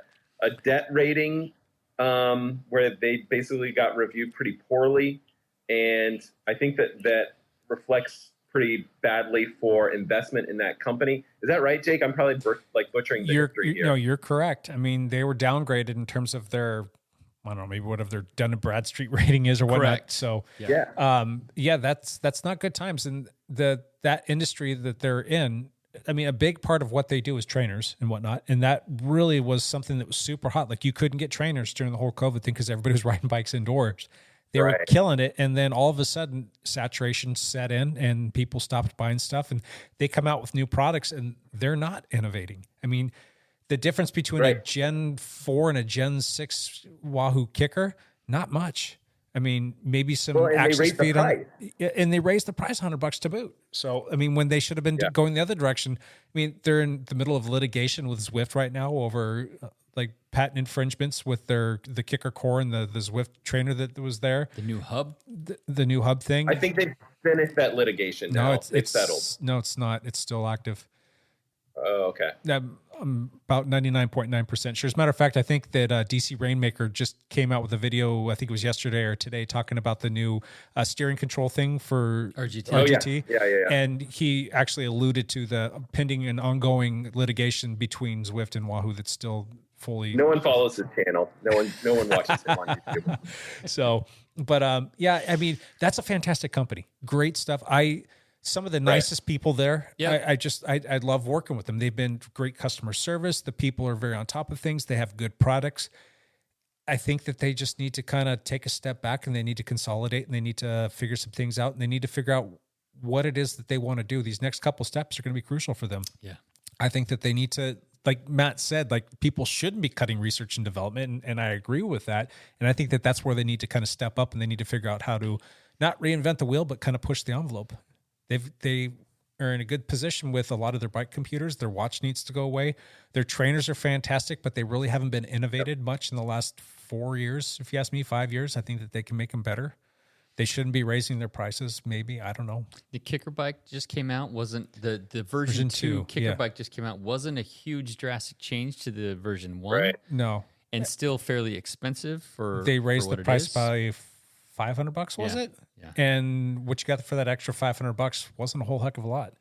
debt rating where they basically got reviewed pretty poorly. And I think that reflects pretty badly for investment in that company. Is that right, Jake? I'm probably butchering the history here. No, you're correct. I mean, they were downgraded in terms of their, I don't know, maybe whatever their Dun & Bradstreet rating is or whatnot. Correct. So yeah, that's not good times. And that industry that they're in, I mean, a big part of what they do is trainers and whatnot. And that really was something that was super hot. Like you couldn't get trainers during the whole COVID thing because everybody was riding bikes indoors. They were killing it. And then all of a sudden saturation set in and people stopped buying stuff and they come out with new products and they're not innovating. I mean, the difference between a Gen 4 and a Gen 6 Wahoo kicker, not much. I mean, maybe some action speed on, and they raised the price $100 to boot. So, I mean, when they should have been going the other direction, I mean, they're in the middle of litigation with Zwift right now over like patent infringements with the kicker core and the Zwift trainer that was there. The new hub? The new hub thing. I think they've finished that litigation now. No, it's settled. No, it's not. It's still active. Oh, okay. I'm about 99.9% sure. As a matter of fact, I think that DC Rainmaker just came out with a video, I think it was yesterday or today, talking about the new steering control thing for RGT. Oh, yeah. RGT. Yeah. And he actually alluded to the pending and ongoing litigation between Zwift and Wahoo that's still fully... No one follows his channel. No one watches him on YouTube. So, but yeah, I mean, that's a fantastic company. Great stuff. Some of the nicest people there. Yeah. I love working with them. They've been great customer service. The people are very on top of things. They have good products. I think that they just need to kind of take a step back and they need to consolidate and they need to figure some things out and they need to figure out what it is that they want to do. These next couple steps are going to be crucial for them. Yeah. I think that they need to, like Matt said, like people shouldn't be cutting research and development. And I agree with that. And I think that that's where they need to kind of step up and they need to figure out how to not reinvent the wheel, but kind of push the envelope. They are in a good position with a lot of their bike computers. Their watch needs to go away. Their trainers are fantastic, but they really haven't been innovated much in the last 4 years. If you ask me, 5 years, I think that they can make them better. They shouldn't be raising their prices. Maybe, I don't know. The kicker bike just came out. Wasn't the version 2 kicker bike just came out? Wasn't a huge drastic change to the version 1. Right. No, and still fairly expensive for. They raised for the price by $500. Was it? Yeah. And what you got for that extra $500 wasn't a whole heck of a lot.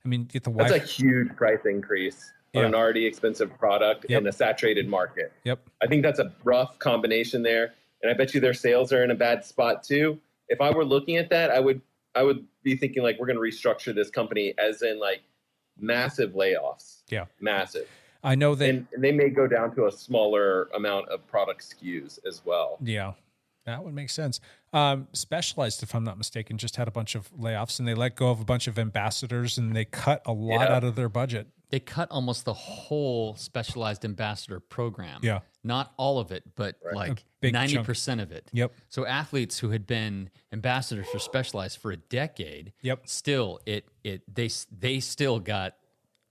I mean, get the That's a huge price increase on an already expensive product in a saturated market. Yep. I think that's a rough combination there, and I bet you their sales are in a bad spot too. If I were looking at that, I would be thinking like we're going to restructure this company as in like massive layoffs. Yeah, massive. I know that, and they may go down to a smaller amount of product SKUs as well. Yeah. That would make sense. Specialized, if I'm not mistaken, just had a bunch of layoffs and they let go of a bunch of ambassadors and they cut a lot out of their budget. They cut almost the whole Specialized ambassador program. Yeah. Not all of it, but like 90% of it. Yep. So athletes who had been ambassadors for Specialized for a decade, still they still got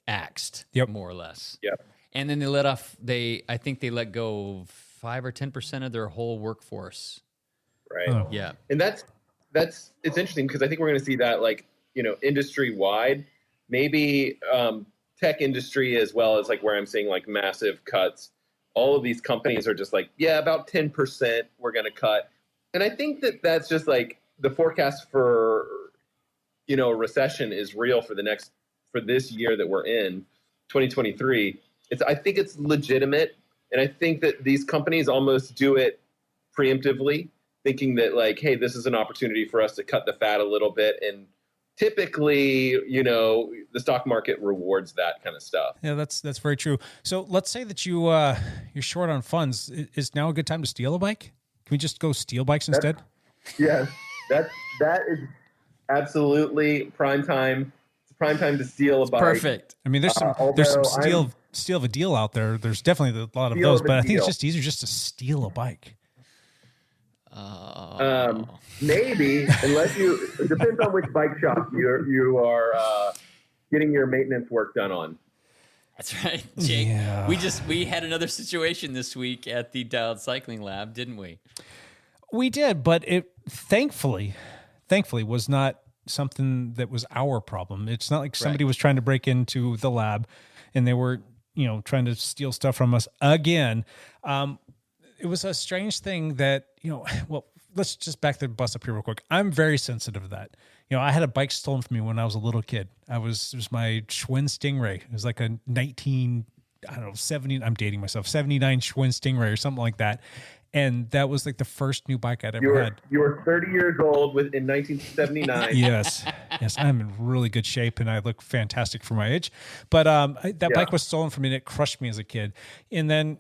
axed, more or less. Yep. And then I think they let go of 5 or 10% of their whole workforce. Right. Oh. Yeah. And it's interesting because I think we're going to see that like, industry wide, maybe tech industry as well as like where I'm seeing like massive cuts. All of these companies are just like, yeah, about 10% we're going to cut. And I think that that's just like the forecast for, a recession is real for this year that we're in, 2023. I think it's legitimate. And I think that these companies almost do it preemptively, thinking that like, hey, this is an opportunity for us to cut the fat a little bit. And typically, the stock market rewards that kind of stuff. Yeah, that's very true. So let's say that you're short on funds. Is now a good time to steal a bike? Can we just go steal bikes instead? Yes, that is absolutely prime time. It's prime time to steal a bike. Perfect. I mean, there's some steal of a deal out there. There's definitely a lot of those, but I think it's just easier just to steal a bike. Maybe, unless it depends on which bike shop you are getting your maintenance work done on. That's right, Jake. Yeah. We had another situation this week at the Dialed Cycling Lab, didn't we? We did, but it thankfully was not something that was our problem. It's not like somebody was trying to break into the lab and they were, trying to steal stuff from us again. It was a strange thing that, well, let's just back the bus up here real quick. I'm very sensitive to that. I had a bike stolen from me when I was a little kid. It was my Schwinn Stingray. It was like a 70, I'm dating myself, 79 Schwinn Stingray or something like that. And that was like the first new bike I'd ever had. You were 30 years old in 1979. Yes, I'm in really good shape and I look fantastic for my age. But that bike was stolen from me and it crushed me as a kid. And then,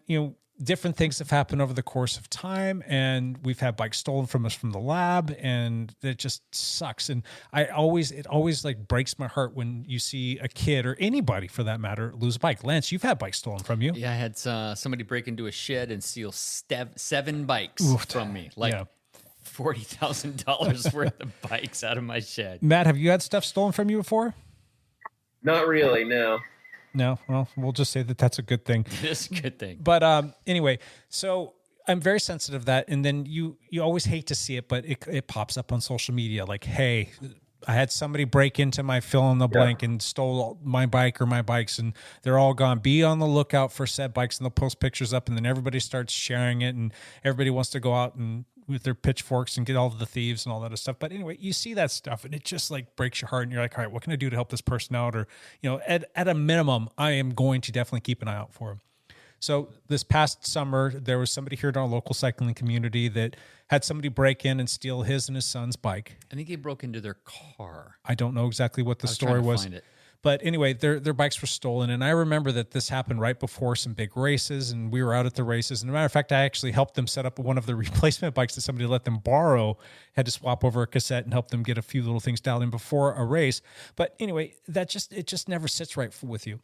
different things have happened over the course of time and we've had bikes stolen from us from the lab and it just sucks. And it always like breaks my heart when you see a kid or anybody for that matter lose a bike. Lance, you've had bikes stolen from you. Yeah, I had somebody break into a shed and steal 7 bikes from me. $40,000 worth of bikes out of my shed. Matt, have you had stuff stolen from you before? Not really, no. No, well, we'll just say that that's a good thing. It is a good thing. But anyway, so I'm very sensitive to that. And then you always hate to see it, but it pops up on social media like, hey, I had somebody break into my fill in the blank and stole my bike or my bikes, and they're all gone. Be on the lookout for said bikes, and they'll post pictures up, and then everybody starts sharing it, and everybody wants to go out and with their pitchforks and get all of the thieves and all that other stuff. But anyway, you see that stuff, and it just like breaks your heart, and you're like, all right, what can I do to help this person out? Or, at a minimum, I am going to definitely keep an eye out for them. So this past summer, there was somebody here in our local cycling community that had somebody break in and steal his and his son's bike. I think he broke into their car. I don't know exactly what the story was. But anyway, their bikes were stolen. And I remember that this happened right before some big races, and we were out at the races. And as a matter of fact, I actually helped them set up one of the replacement bikes that somebody let them borrow, had to swap over a cassette and help them get a few little things dialed in before a race. But anyway, it just never sits right with you.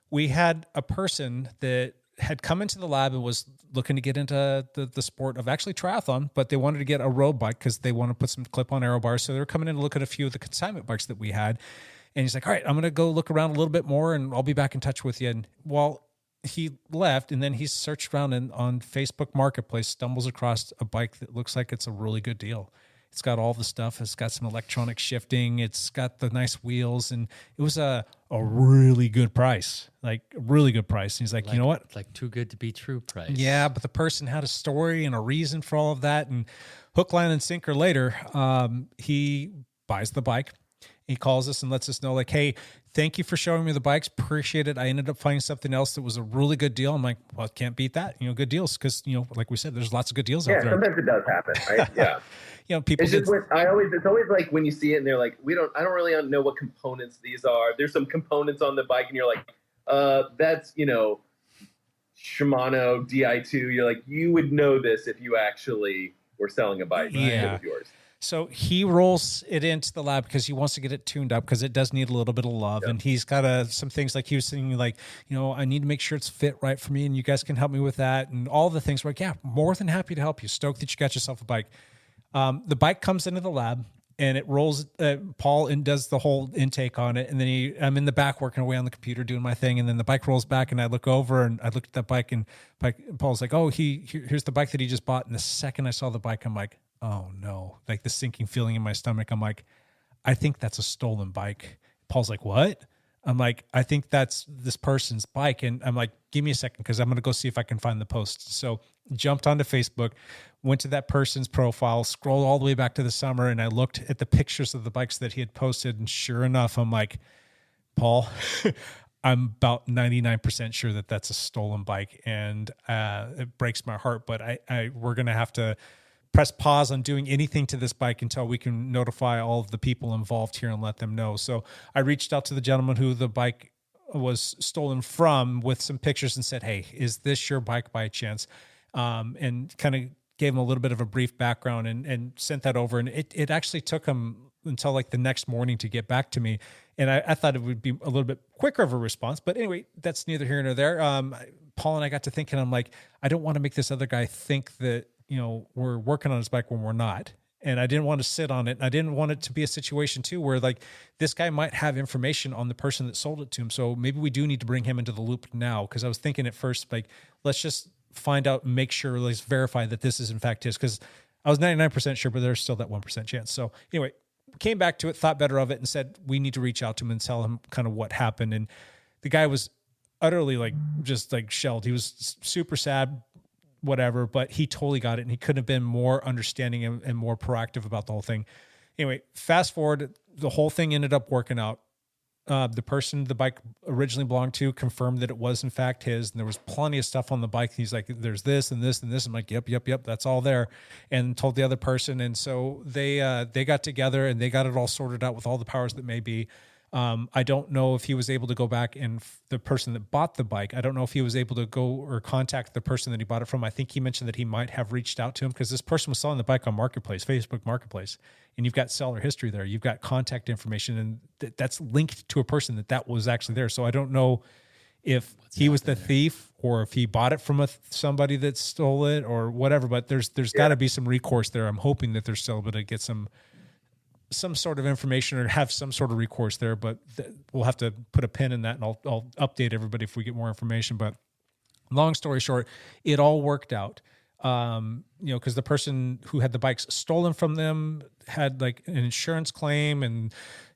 We had a person that had come into the lab and was looking to get into the sport of actually triathlon, but they wanted to get a road bike because they want to put some clip-on aero bars. So they were coming in to look at a few of the consignment bikes that we had. And he's like, all right, I'm going to go look around a little bit more and I'll be back in touch with you. And well, he left, and then he searched around and on Facebook Marketplace, stumbles across a bike that looks like it's a really good deal. It's got all the stuff. It's got some electronic shifting. It's got the nice wheels, and it was a really good price, like a really good price. And he's like, you know what? Like too good to be true price. Yeah, but the person had a story and a reason for all of that. And hook, line, and sinker later, he buys the bike. He calls us and lets us know, like, hey, thank you for showing me the bikes. Appreciate it. I ended up finding something else that was a really good deal. I'm like, well, can't beat that. Good deals. Because, like we said, there's lots of good deals out there. Sometimes it does happen, right? Yeah. People. It's just it's always like when you see it and they're like, I don't really know what components these are. There's some components on the bike and you're like, that's, Shimano Di2. You're like, you would know this if you actually were selling a bike. Yeah. With yours. So he rolls it into the lab because he wants to get it tuned up because it does need a little bit of love. Yep. And he's got some things like he was saying, like, I need to make sure it's fit right for me and you guys can help me with that. And all the things. We're like, yeah, more than happy to help you. Stoked that you got yourself a bike. The bike comes into the lab and it rolls. Paul does the whole intake on it. And then I'm in the back working away on the computer doing my thing. And then the bike rolls back and I look over and I looked at that bike and Paul's like, oh, here's the bike that he just bought. And the second I saw the bike, I'm like, oh no, like the sinking feeling in my stomach. I'm like, I think that's a stolen bike. Paul's like, what? I'm like, I think that's this person's bike. And I'm like, give me a second because I'm going to go see if I can find the post. So jumped onto Facebook, went to that person's profile, scrolled all the way back to the summer, and I looked at the pictures of the bikes that he had posted. And sure enough, I'm like, Paul, I'm about 99% sure that that's a stolen bike. And it breaks my heart, but we're going to have to press pause on doing anything to this bike until we can notify all of the people involved here and let them know. So I reached out to the gentleman who the bike was stolen from with some pictures and said, hey, is this your bike by chance? And kind of gave him a little bit of a brief background and sent that over. And it actually took him until like the next morning to get back to me. And I thought it would be a little bit quicker of a response, but anyway, that's neither here nor there. Paul and I got to thinking, I'm like, I don't want to make this other guy think that, we're working on his bike when we're not. And I didn't want to sit on it. I didn't want it to be a situation too, where like this guy might have information on the person that sold it to him. So maybe we do need to bring him into the loop now. Cause I was thinking at first, like, let's just find out, make sure, let's verify that this is in fact his. Cause I was 99% sure, but there's still that 1% chance. So anyway, came back to it, thought better of it and said, we need to reach out to him and tell him kind of what happened. And the guy was utterly just shelled. He was super sad, whatever, but he totally got it. And he couldn't have been more understanding and more proactive about the whole thing. Anyway, fast forward, the whole thing ended up working out. The person the bike originally belonged to confirmed that it was in fact his, and there was plenty of stuff on the bike. He's like, there's this and this and this. I'm like, yep, that's all there. And told the other person. And so they got together and they got it all sorted out with all the powers that may be. I don't know if he was able to go back and the person that bought the bike, I don't know if he was able to go or contact the person that he bought it from. I think he mentioned that he might have reached out to him because this person was selling the bike on Marketplace, Facebook Marketplace, and you've got seller history there. You've got contact information and that's linked to a person that was actually there. So I don't know if he was the thief or if he bought it from somebody that stole it or whatever, but there's got to be some recourse there. I'm hoping that they're still able to get some sort of information or have some sort of recourse there, but we'll have to put a pin in that and I'll update everybody if we get more information. But long story short, it all worked out. because the person who had the bikes stolen from them had like an insurance claim, and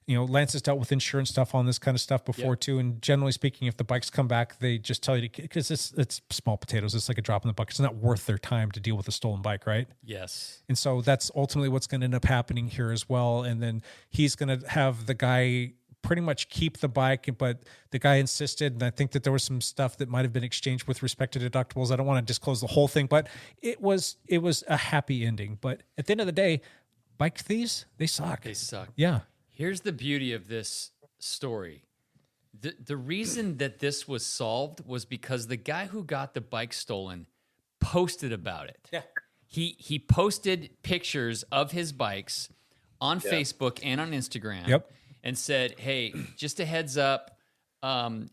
Lance has dealt with insurance stuff on this kind of stuff before too. And generally speaking, if the bikes come back, they just tell you because it's small potatoes. It's like a drop in the bucket. It's not worth their time to deal with a stolen bike, right? Yes. And so that's ultimately what's going to end up happening here as well. And then he's going to have the guy pretty much keep the bike, but the guy insisted, and I think that there was some stuff that might have been exchanged with respect to deductibles. I don't want to disclose the whole thing, but it was a happy ending. But at the end of the day, bike thieves, they suck. They suck. Yeah. Here's the beauty of this story. The reason that this was solved was because the guy who got the bike stolen posted about it. Yeah. He posted pictures of his bikes on Facebook and on Instagram. Yep. And said, hey, just a heads up. And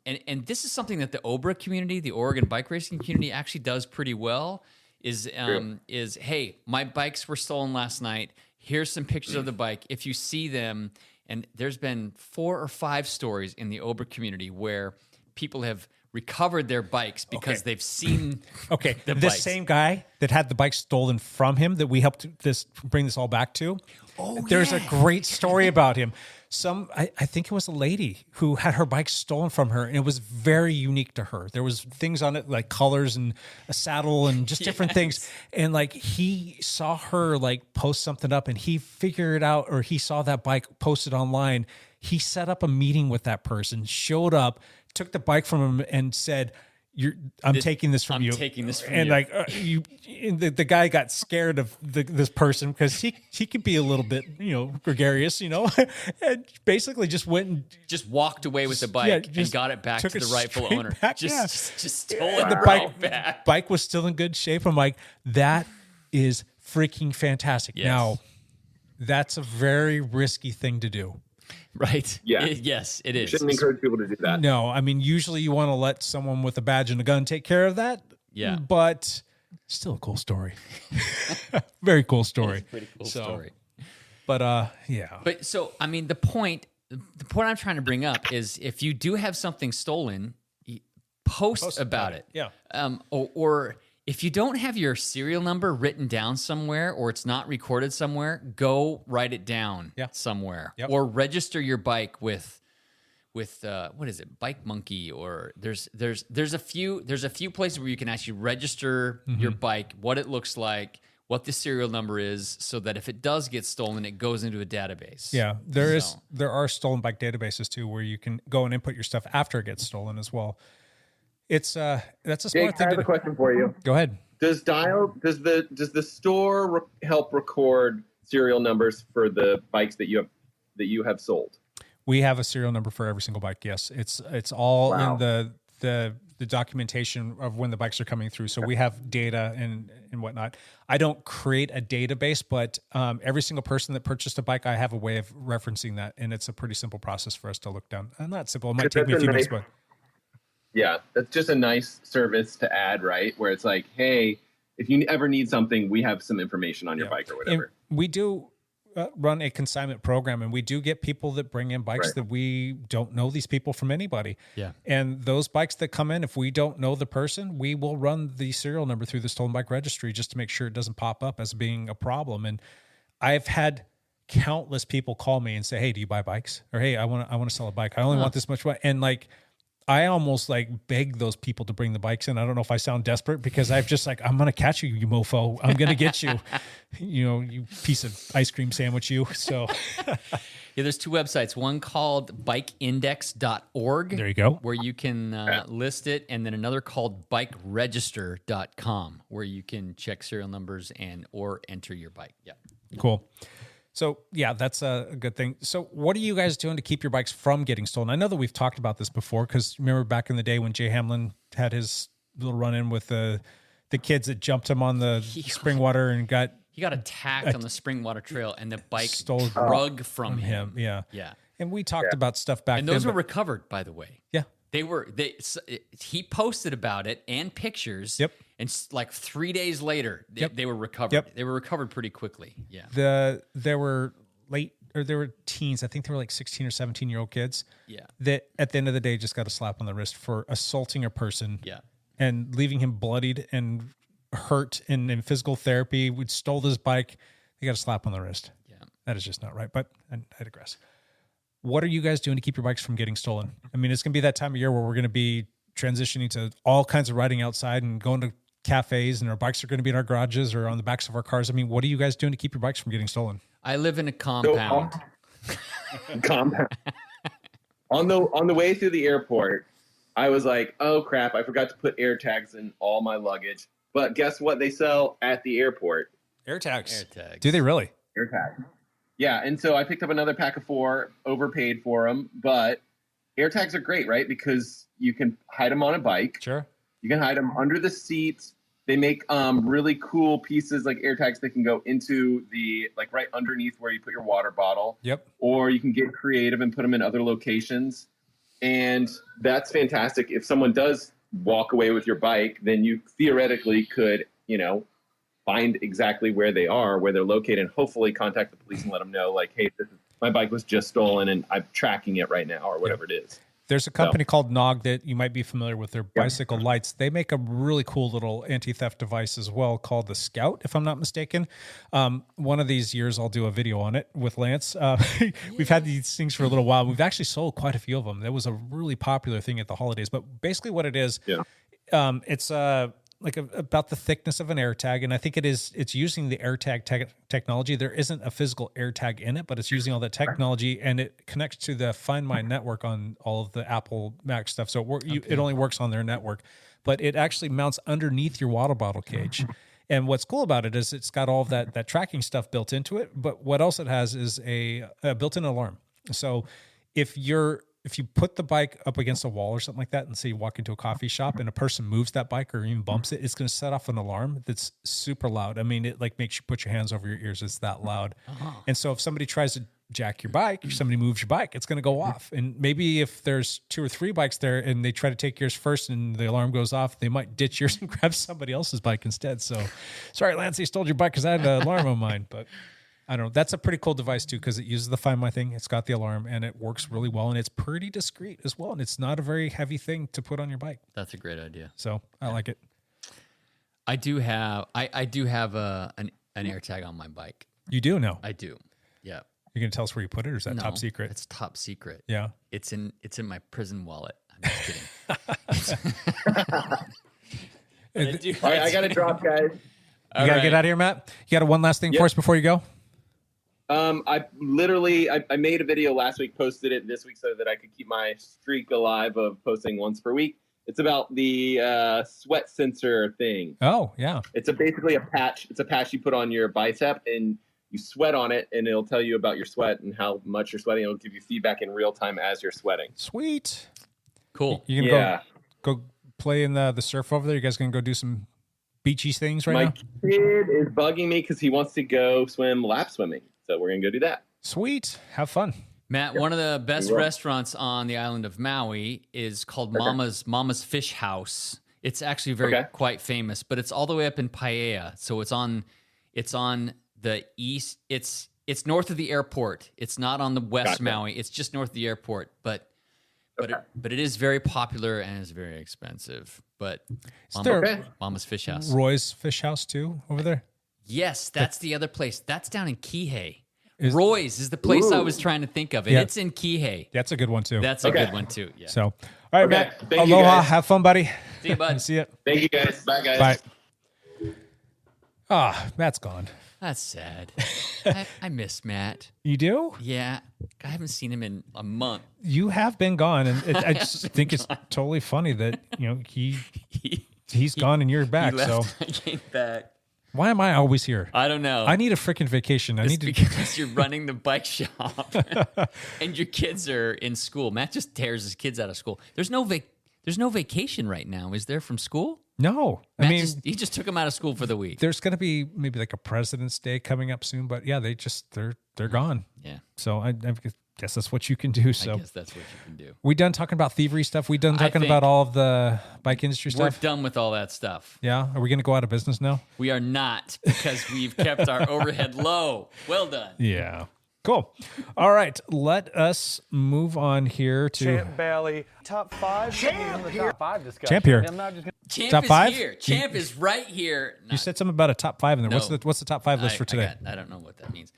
this is something that the OBRA community, the Oregon bike racing community, actually does pretty well, is hey, my bikes were stolen last night. Here's some pictures of the bike. If you see them, and there's been 4 or 5 stories in the OBRA community where people have recovered their bikes because they've seen the bikes. same guy that had the bike stolen from him that we helped bring this all back to. There's a great story about him. I think it was a lady who had her bike stolen from her, and it was very unique to her. There was things on it like colors and a saddle and just different things. And like he saw her like post something up, and he figured out, or he saw that bike posted online. He set up a meeting with that person, showed up, took the bike from him, and said, I'm taking this from you. I'm taking this from and you. Like the guy got scared of this person because he could be a little bit gregarious, and basically just went and just walked away with the bike and got it back to the rightful owner. Just stole it the bike was still in good shape. I'm like, that is freaking fantastic. Yes. Now, that's a very risky thing to do. Right. Yeah. Yes, it is. Shouldn't encourage people to do that. No, I mean, usually you want to let someone with a badge and a gun take care of that. Yeah. But still a cool story. Very cool story. Pretty cool story. But yeah. But so, I mean, the point I'm trying to bring up is if you do have something stolen, post about it. Yeah. Or if you don't have your serial number written down somewhere, or it's not recorded somewhere, go write it down somewhere. Yep. Or register your bike with what is it, Bike Monkey, or there's a few places where you can actually register your bike, what it looks like, what the serial number is, so that if it does get stolen, it goes into a database. Yeah, there are stolen bike databases too, where you can go and input your stuff after it gets stolen as well. It's that's a smart Jake, thing. I have a question for you. Go ahead. Does the store help record serial numbers for the bikes that you have sold? We have a serial number for every single bike. Yes, it's all in the documentation of when the bikes are coming through. So we have data and whatnot. I don't create a database, but every single person that purchased a bike, I have a way of referencing that, and it's a pretty simple process for us to look down. Not simple. It might take me a few minutes, but. Yeah, that's just a nice service to add, right? Where it's like, hey, if you ever need something, we have some information on your bike or whatever. And we do run a consignment program, and we do get people that bring in bikes that we don't know these people from anybody. Yeah. And those bikes that come in, if we don't know the person, we will run the serial number through the stolen bike registry just to make sure it doesn't pop up as being a problem. And I've had countless people call me and say, hey, do you buy bikes? Or, hey, I want to sell a bike. I only want this much. And like, I almost like beg those people to bring the bikes in. I don't know if I sound desperate because I've just like, I'm going to catch you, you mofo. I'm going to get you, you piece of ice cream sandwich, you. So there's 2 websites. One called bikeindex.org. There you go. Where you can list it. And then another called bikeregister.com where you can check serial numbers or enter your bike. Yeah. Cool. So, yeah, that's a good thing. So what are you guys doing to keep your bikes from getting stolen? I know that we've talked about this before because remember back in the day when Jay Hamlin had his little run-in with the kids that jumped him on the spring water and He got attacked on the Springwater Trail and the bike drug from him. Yeah. Yeah. And we talked about stuff back then. And those were recovered, by the way. Yeah. He posted about it and pictures. Yep. And like 3 days later, they were recovered. Yep. They were recovered pretty quickly. Yeah. There were teens. I think they were like 16 or 17-year-old kids. Yeah. That at the end of the day just got a slap on the wrist for assaulting a person. Yeah. And leaving him bloodied and hurt in physical therapy. We stole this bike. They got a slap on the wrist. Yeah. That is just not right. But I digress. What are you guys doing to keep your bikes from getting stolen? I mean, it's going to be that time of year where we're going to be transitioning to all kinds of riding outside and going to cafes, and our bikes are going to be in our garages or on the backs of our cars. I mean, what are you guys doing to keep your bikes from getting stolen? I live in a compound. Compound. On the way through the airport, I was like, oh crap, I forgot to put air tags in all my luggage. But guess what they sell at the airport? Air tags. Air tags. Do they really? Air tags. Yeah, and so I picked up another pack of 4, overpaid for them, but air tags are great, right? Because you can hide them on a bike. Sure. You can hide them under the seats. They make really cool pieces like air tags that can go into the, like right underneath where you put your water bottle. Yep. Or you can get creative and put them in other locations. And that's fantastic. If someone does walk away with your bike, then you theoretically could, find exactly where they are, where they're located, and hopefully contact the police and let them know, like, hey, my bike was just stolen and I'm tracking it right now, or whatever it is. There's a company called Nog that you might be familiar with. Their bicycle lights. They make a really cool little anti-theft device as well called the Scout, if I'm not mistaken. One of these years I'll do a video on it with Lance. We've had these things for a little while. We've actually sold quite a few of them. That was a really popular thing at the holidays. But basically what it is, it's about the thickness of an AirTag, and I think it's using the AirTag technology. There isn't a physical AirTag in it, but it's using all that technology, and it connects to the Find My network on all of the Apple Mac stuff. So it only works on their network, but it actually mounts underneath your water bottle cage. And what's cool about it is it's got all of that tracking stuff built into it, but what else it has is a built-in alarm. So if you put the bike up against a wall or something like that, and say you walk into a coffee shop and a person moves that bike or even bumps it, it's going to set off an alarm that's super loud. I mean, it like makes you put your hands over your ears. It's that loud. And so if somebody tries to jack your bike, if somebody moves your bike, it's going to go off. And maybe if there's 2 or 3 bikes there and they try to take yours first and the alarm goes off, they might ditch yours and grab somebody else's bike instead. So sorry, Lance, you stole your bike because I had an alarm on mine, but I don't know. That's a pretty cool device too, because it uses the Find My thing. It's got the alarm and it works really well, and it's pretty discreet as well. And it's not a very heavy thing to put on your bike. That's a great idea. So I like it. I do have an AirTag on my bike. You do now? I do. Yeah. You're gonna tell us where you put it, or is that top secret? It's top secret. Yeah. It's in my prison wallet. I'm just kidding. All right, I got to drop, guys. You got to get out of here, Matt. You got one last thing for us before you go? I made a video last week, posted it this week so that I could keep my streak alive of posting once per week. It's about the sweat sensor thing. Oh, yeah. It's basically a patch. It's a patch you put on your bicep, and you sweat on it, and it'll tell you about your sweat and how much you're sweating. It'll give you feedback in real time as you're sweating. Sweet. Cool. You gonna go play in the surf over there? You guys gonna go do some beachy things right now? My kid is bugging me because he wants to go lap swimming. So we're going to go do that. Sweet. Have fun. Matt, one of the best restaurants on the island of Maui is called Mama's Fish House. It's actually quite famous, but it's all the way up in Paia. So it's on the east. It's north of the airport. It's not on the west Maui. It's just north of the airport, but it is very popular and it's very expensive. But Mama's Fish House. Roy's Fish House too over there? Yes, that's the other place. That's down in Kihei. Roy's is the place I was trying to think of, and it's in Kihei. That's a good one too. That's a good one too. Yeah. So, all right, Matt. Aloha. Have fun, buddy. See you, bud. See you. Thank you, guys. Bye, guys. Bye. Matt's gone. That's sad. I miss Matt. You do? Yeah. I haven't seen him in a month. You have been gone, and I just think it's totally funny that he's gone and you're back. He left, so I came back. Why am I always here? I don't know. I need a freaking vacation. Because you're running the bike shop and your kids are in school. Matt just tears his kids out of school. There's no vacation right now, is there, from school? No. He just took them out of school for the week. There's going to be maybe like a President's Day coming up soon, but yeah, they're gone. Yeah. So I guess that's what you can do. So I guess that's what you can do. We done talking about thievery stuff? We done talking about all of the bike industry stuff? We're done with all that stuff. Yeah? Are we going to go out of business now? We are not, because we've kept our overhead low. Well done. Yeah. Cool. All right. Let us move on here to Champ Bailey, top 5. Champ the top 5 discussion. Champ here. I'm not just gonna... Champ Top is 5? here. Champ is right here. You said something about a top 5 in there. No. What's the top 5 list for today? I don't know what that means.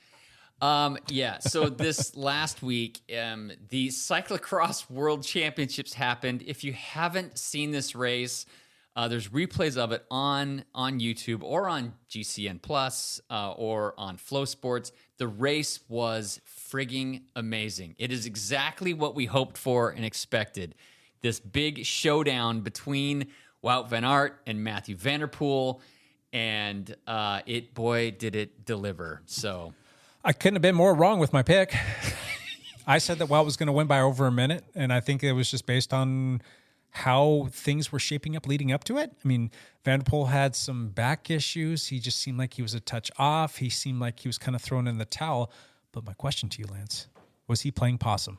Yeah, so this last week, the cyclocross world championships happened. If you haven't seen this race, there's replays of it on YouTube or on GCN Plus or on Flow Sports. The race was frigging amazing. It is exactly what we hoped for and expected. This big showdown between Wout van Aert and Matthew van der Poel, and did it deliver. So I couldn't have been more wrong with my pick. I said that Wout was going to win by over a minute, and I think it was just based on how things were shaping up leading up to it. I mean, Van der Poel had some back issues. He just seemed like he was a touch off. He seemed like he was kind of thrown in the towel. But my question to you, Lance, was he playing possum?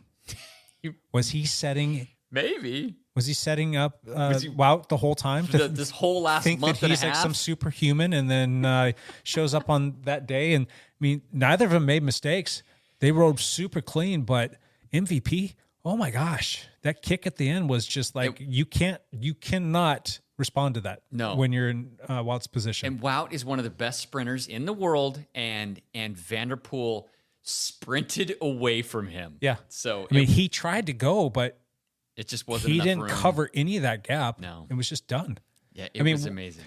Was he setting... Maybe. Was he setting up Wout the whole time? This whole last think month that and he's a like half? some superhuman and then shows up on that day? And I mean, neither of them made mistakes. They rode super clean, but MVP, oh my gosh, that kick at the end was just like, you cannot respond to that. No. When you're in Wout's position. And Wout is one of the best sprinters in the world, and Van der Poel sprinted away from him. Yeah. So I mean, he tried to go, but it just wasn't. He enough didn't room. cover any of that gap. No. It was just done. Yeah, it was amazing.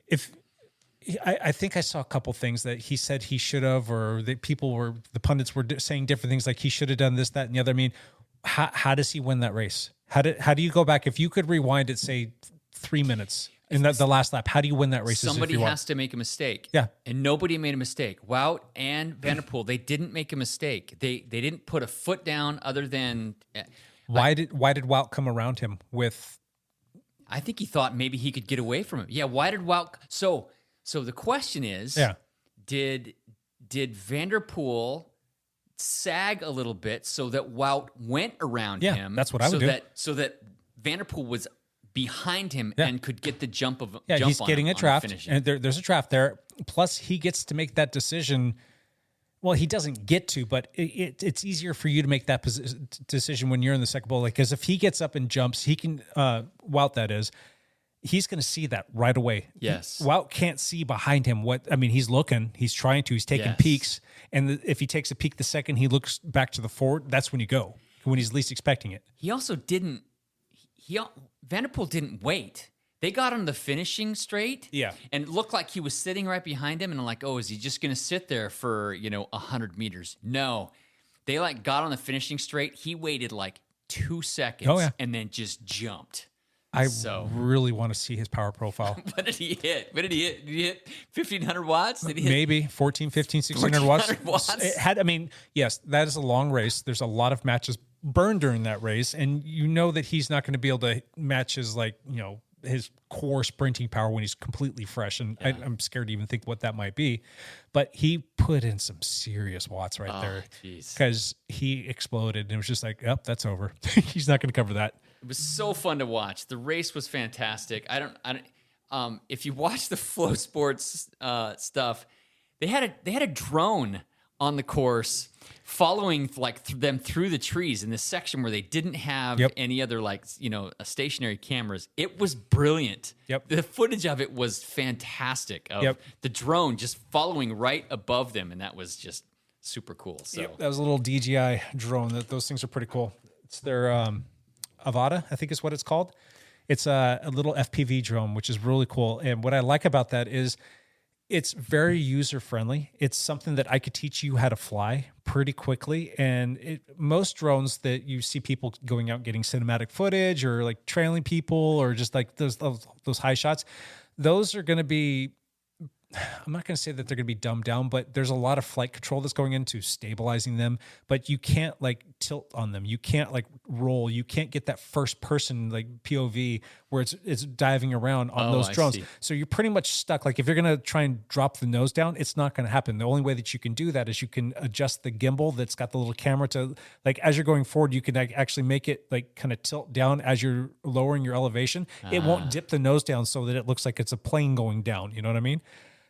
If I think I saw a couple things that he said he should have, or that the pundits were saying different things like he should have done this, that, and the other. I mean, how does he win that race? How do you go back? If you could rewind it, say 3 minutes in the last lap, how do you win that race? Somebody has to make a mistake. Yeah. And nobody made a mistake. Wout and Van der Poel, they didn't make a mistake. They didn't put a foot down other than... Why did Wout come around him with... I think he thought maybe he could get away from him. Yeah, why did Wout... So the question is, did Van der Poel sag a little bit so that Wout went around him? That's what I would do. So that Van der Poel was behind him and could get the jump of he's getting a draft, and there. there's a draft there. Plus, he gets to make that decision. Well, he doesn't get to, but it's easier for you to make that decision when you're in the second bowl. Like, because if he gets up and jumps, he can Wout. That is, he's going to see that right away. Yes, Wout can't see behind him. He's looking, he's trying to, he's taking peeks, and if he takes a peek the second he looks back to the forward, that's when you go, when he's least expecting it. He also didn't. Van der Poel didn't wait. They got on the finishing straight, and it looked like he was sitting right behind him. And I'm like, oh, is he just going to sit there for 100 meters? No, they got on the finishing straight. He waited like 2 seconds, and then just jumped. I really want to see his power profile. What did he hit? Did he hit 1,500 watts? Did he hit maybe 14, 15, 1,600 watts? 1,400 watts? It had. I mean, yes, that is a long race. There's a lot of matches burned during that race, and you know that he's not going to be able to match his his core sprinting power when he's completely fresh. And I'm scared to even think what that might be. But he put in some serious watts right there because he exploded. And it was just like, oh, that's over. He's not going to cover that. It was so fun to watch. The race was fantastic. If you watch the Flow Sports stuff, they had a drone on the course following them through the trees in this section where they didn't have any other stationary cameras. It was brilliant. The footage of it was fantastic. Of the drone just following right above them, and that was just super cool. So that was a little DJI drone. Those things are pretty cool. It's their Avata, I think is what it's called. It's a little FPV drone, which is really cool. And what I like about that is it's very user-friendly. It's something that I could teach you how to fly pretty quickly. And most drones that you see people going out getting cinematic footage or like trailing people or just like those high shots, those are going to be, I'm not going to say that they're going to be dumbed down, but there's a lot of flight control that's going into stabilizing them, but you can't tilt on them. You can't roll. You can't get that first person POV where it's diving around on those drones. So you're pretty much stuck. If you're going to try and drop the nose down, it's not going to happen. The only way that you can do that is you can adjust the gimbal that's got the little camera to as you're going forward, you can actually make it kind of tilt down as you're lowering your elevation. It won't dip the nose down so that it looks like it's a plane going down. You know what I mean?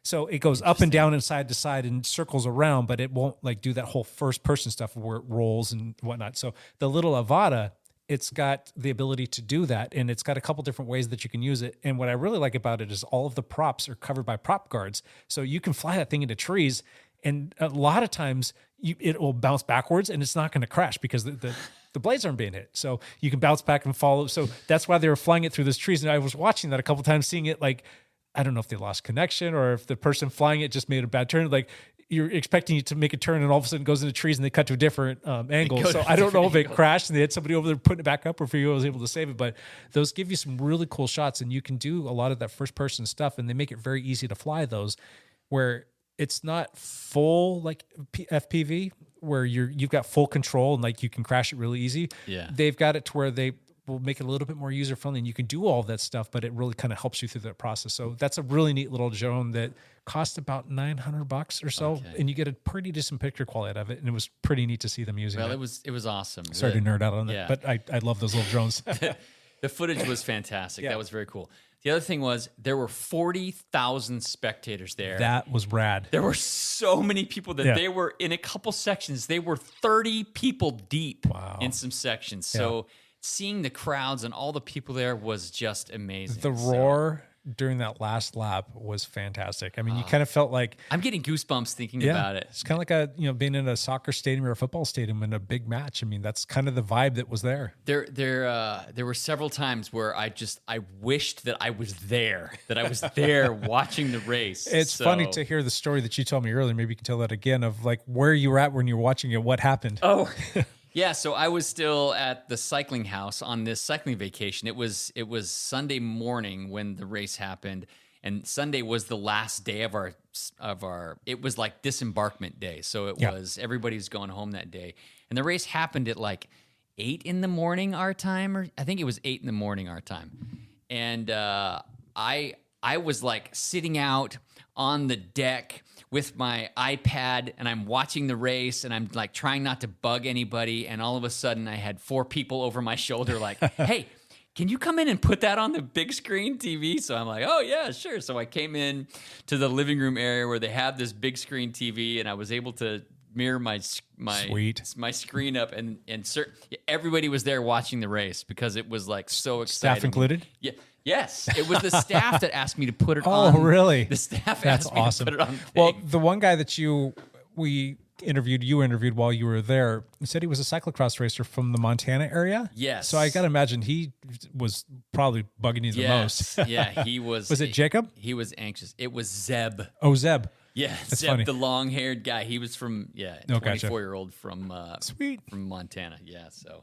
So it goes up and down and side to side and circles around, but it won't like do that whole first person stuff where it rolls and whatnot. So the little Avata, it's got the ability to do that, and it's got a couple different ways that you can use it. And what I really like about it is all of the props are covered by prop guards. So you can fly that thing into trees, and a lot of times it will bounce backwards and it's not going to crash because the blades aren't being hit. So you can bounce back and follow. So that's why they were flying it through these trees. And I was watching that a couple times, seeing it like, I don't know if they lost connection or if the person flying it just made a bad turn. Like you're expecting it to make a turn and all of a sudden it goes into trees and they cut to a different angle. So I don't know if it crashed and they had somebody over there putting it back up or if he was able to save it. But those give you some really cool shots and you can do a lot of that first person stuff and they make it very easy to fly those where it's not full like FPV where you've got full control and like you can crash it really easy. Yeah. They've got it to where they will make it a little bit more user friendly and you can do all of that stuff, but it really kind of helps you through that process. So that's a really neat little drone that cost about $900 or so. Okay. And you get a pretty decent picture quality out of it. And it was pretty neat to see them using it. Well, it was awesome. Sorry to nerd out on that, but I love those little drones. The footage was fantastic. Yeah. That was very cool. The other thing was there were 40,000 spectators there. That was rad. There were so many people that they were in a couple sections. They were 30 people deep in some sections. So seeing the crowds and all the people there was just amazing. The roar during that last lap was fantastic. I mean, you kind of felt like I'm getting goosebumps thinking about it. It's kind of like being in a soccer stadium or a football stadium in a big match. I mean, that's kind of the vibe that was there. There were several times where I wished that I was there, watching the race. It's funny to hear the story that you told me earlier. Maybe you can tell that again of like where you were at when you were watching it, what happened. Oh, yeah. So I was still at the cycling house on this cycling vacation. It was Sunday morning when the race happened, and Sunday was the last day of our. It was like disembarkment day, so it was everybody was going home that day, and the race happened at like 8 a.m. our time, or I think it was 8 a.m. our time, and I was like sitting out on the deck with my iPad and I'm watching the race and I'm like trying not to bug anybody. And all of a sudden I had 4 people over my shoulder like, hey, can you come in and put that on the big screen TV? So I'm like, oh yeah, sure. So I came in to the living room area where they have this big screen TV and I was able to mirror my screen up and everybody was there watching the race because it was like so exciting. Staff included? Yeah. Yes, it was the staff that asked me to put it on. Oh, really? The staff That's asked me awesome. to put it on. Well, the one guy that you interviewed while you were there, he said he was a cyclocross racer from the Montana area. Yes. So I got to imagine he was probably bugging you the most. Yeah, he was. Was it Jacob? He was anxious. It was Zeb. Oh, Zeb. Yeah, That's Zeb, funny. the long-haired guy. He was from 24-year-old from Sweet from Montana. Yeah, so.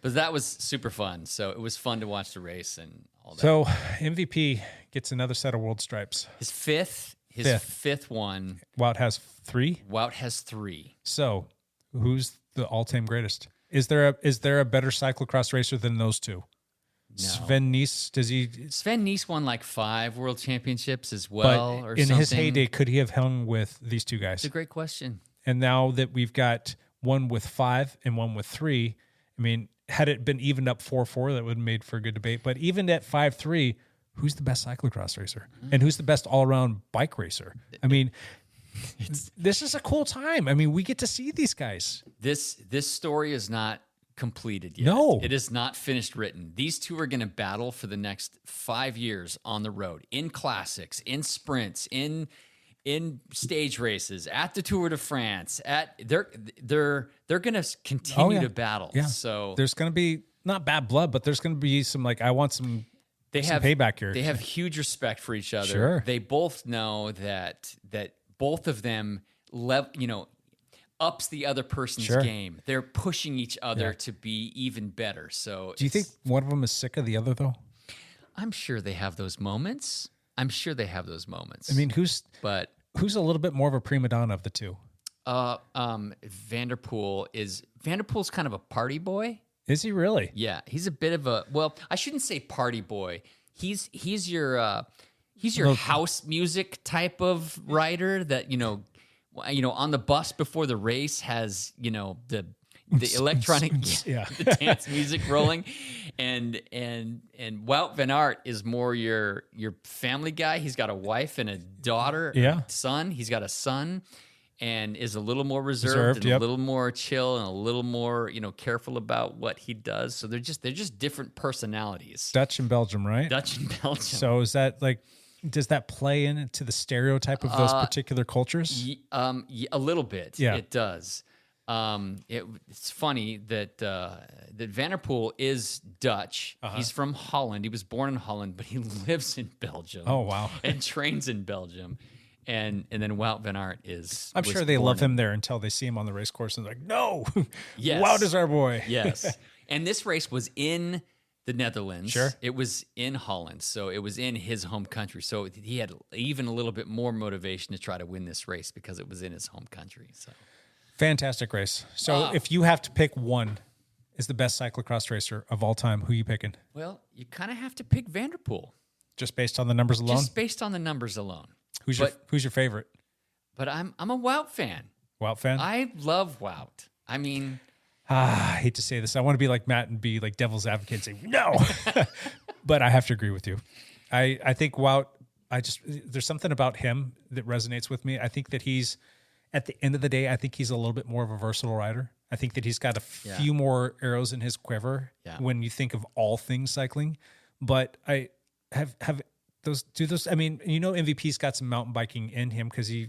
But that was super fun. So it was fun to watch the race and all that. So MVP gets another set of world stripes. His fifth one. Wout has 3? Wout has 3. So who's the all-time greatest? Is there a better cyclocross racer than those two? No. Sven Nys won like 5 world championships as well, but or in something. his heyday, could he have hung with these two guys? It's a great question. And now that we've got one with 5 and one with 3, I mean, had it been evened up 4-4, that would have made for a good debate. But even at 5-3, who's the best cyclocross racer? And who's the best all-around bike racer? I mean, this is a cool time. I mean, we get to see these guys. This story is not completed yet. No. It is not finished written. These two are going to battle for the next 5 years on the road, in classics, in sprints, in stage races, at the Tour de France. They're going to continue to battle. Yeah. So there's going to be not bad blood, but there's going to be some I want some payback here. They have huge respect for each other. Sure. They both know that both of them ups the other person's game. They're pushing each other to be even better. So do you think one of them is sick of the other though? I'm sure they have those moments. I mean, who's a little bit more of a prima donna of the two? Vanderpool's kind of a party boy. Is he really? Yeah, he's a bit of a, well, I shouldn't say party boy. He's your house music type of rider that, on the bus before the race has, the electronic, yeah, the dance music rolling, and Wout van Aert is more your family guy. He's got a wife and a daughter, son. He's got a son, and is a little more reserved and a little more chill and a little more careful about what he does. So they're just different personalities. Dutch and Belgium, right? Dutch and Belgium. So is that does that play into the stereotype of those particular cultures? A little bit. Yeah. It does. It's funny that Van der Poel is Dutch. He's from Holland. He was born in Holland, but he lives in Belgium. Oh, wow. And trains in Belgium. And then Wout van Aert is. I'm sure they love him there until they see him on the race course and they're like, no, yes. Wout is our boy. Yes. And this race was in the Netherlands. Sure. It was in Holland. So it was in his home country. So he had even a little bit more motivation to try to win this race because it was in his home country. So fantastic race. So if you have to pick one is the best cyclocross racer of all time, who are you picking? Well, you kind of have to pick Van der Poel. Just based on the numbers alone? Just based on the numbers alone. Who's your favorite? But I'm a Wout fan. Wout fan? I love Wout. I mean, I hate to say this. I want to be like Matt and be like devil's advocate and say no, but I have to agree with you. I think Wout. There's something about him that resonates with me. I think that he's at the end of the day. I think he's a little bit more of a versatile rider. I think that he's got a few more arrows in his quiver when you think of all things cycling. But I have those. I mean, MVP's got some mountain biking in him because he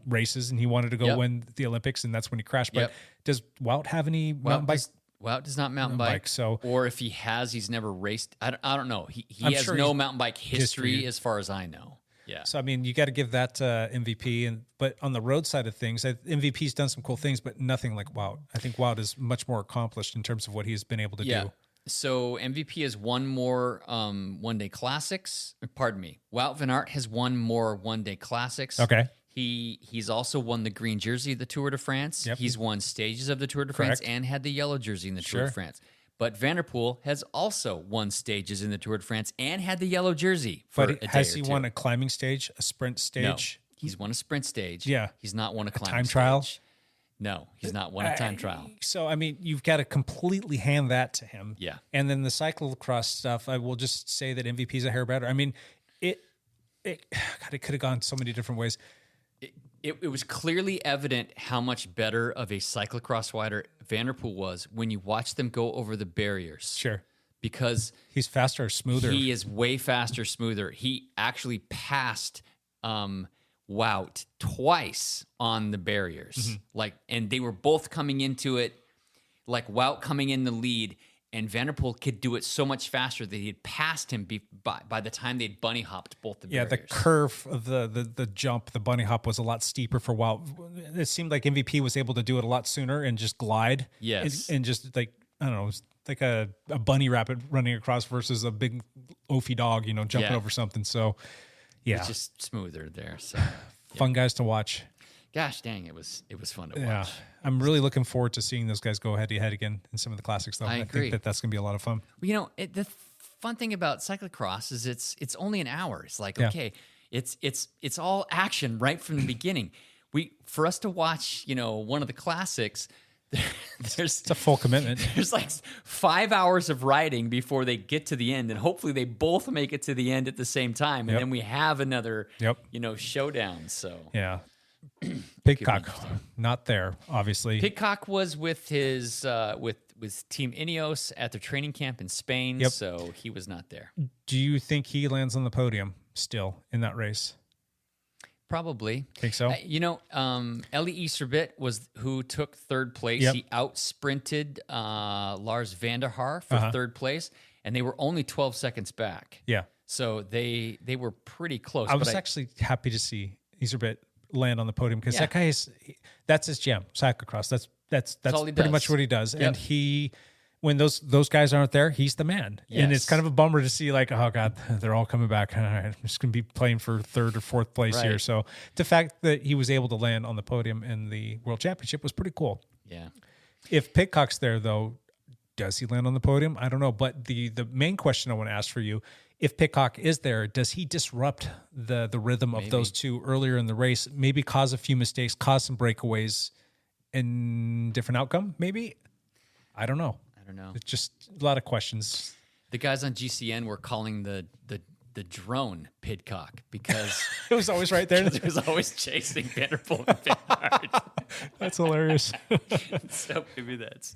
races and he wanted to go win the Olympics and that's when he crashed. But does Wout have any mountain bikes? Wout does not mountain bike. So, or if he has, he's never raced. I don't know. He has sure no mountain bike history as far as I know. Yeah. So I mean, you got to give that MVP. But on the road side of things, MVP's done some cool things, but nothing like Wout. I think Wout is much more accomplished in terms of what he's been able to do. So MVP has won more one-day classics. Pardon me. Wout van Aert has won more one-day classics. Okay. He's also won the green jersey of the Tour de France. Yep. He's won stages of the Tour de France and had the yellow jersey in the Tour de France. But Van der Poel has also won stages in the Tour de France and had the yellow jersey for a day has he or two. won a climbing stage, a sprint stage? No, he's won a sprint stage. Yeah. He's not won a climbing time stage. trial? No, he's not won a time trial. So, I mean, you've got to completely hand that to him. Yeah. And then the cyclocross stuff, I will just say that MVP's a hair better. I mean, it could have gone so many different ways. It was clearly evident how much better of a cyclocross rider Van der Poel was when you watch them go over the barriers. Sure. Because he's faster, smoother. He is way faster, smoother. He actually passed Wout twice on the barriers. And they were both coming into it, like Wout coming in the lead, and Van der Poel could do it so much faster that he had passed him by the time they'd bunny hopped both the barriers. Yeah, the curve of the jump, the bunny hop was a lot steeper for Wout. It seemed like MVP was able to do it a lot sooner and just glide. Yes. And just like, I don't know, it's like a bunny rabbit running across versus a big oafy dog, jumping over something. So, yeah. It's just smoother there. So fun guys to watch. Gosh dang, it was fun to watch. Yeah, I'm really looking forward to seeing those guys go head to head again in some of the classics. Though I agree. think that's going to be a lot of fun. Well, the fun thing about cyclocross is it's only an hour. It's like okay, it's all action right from the beginning. For us to watch one of the classics, it's a full commitment. There's like 5 hours of riding before they get to the end, and hopefully they both make it to the end at the same time, and then we have another showdown. So yeah. Pidcock, not there, obviously. Pidcock was with his with Team Ineos at their training camp in Spain, so he was not there. Do you think he lands on the podium still in that race? Probably. Think so? Elie Iserbyt was who took third place. Yep. He out-sprinted Lars van der Haar for third place, and they were only 12 seconds back. Yeah. So they were pretty close. I was actually happy to see Iserbyt land on the podium because that guy that's his jam, cyclocross. That's pretty much what he does. Yep. And he, when those guys aren't there, he's the man. Yes. And it's kind of a bummer to see like, oh God, they're all coming back. All right, I'm just going to be playing for third or fourth place here. So the fact that he was able to land on the podium in the World Championship was pretty cool. Yeah. If Pidcock's there though, does he land on the podium? I don't know. But the main question I want to ask for you, if Pidcock is there, does he disrupt the rhythm of those two earlier in the race, maybe cause a few mistakes, cause some breakaways, and different outcome, maybe. I don't know. It's just a lot of questions. The guys on GCN were calling the drone Pidcock because it was always right there. It was always chasing Vanderpool and Pinard. That's hilarious. So maybe that's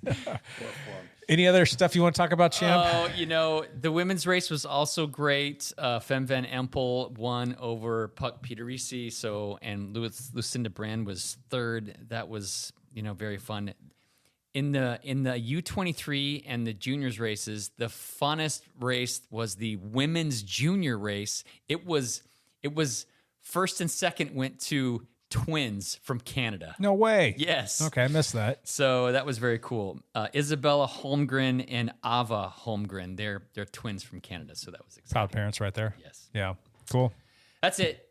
Any other stuff you want to talk about, Champ? Oh, the women's race was also great. Fem Van Empel won over Puck Peterisi. And Lucinda Brand was third. That was, very fun. In the U23 and the juniors races, the funnest race was the women's junior race. It was first and second went to twins from Canada. No way. Yes. Okay, I missed that. So that was very cool. Isabella Holmgren and Ava Holmgren, they're twins from Canada. So that was exciting. Proud parents right there. Yes. Yeah. Cool. That's it.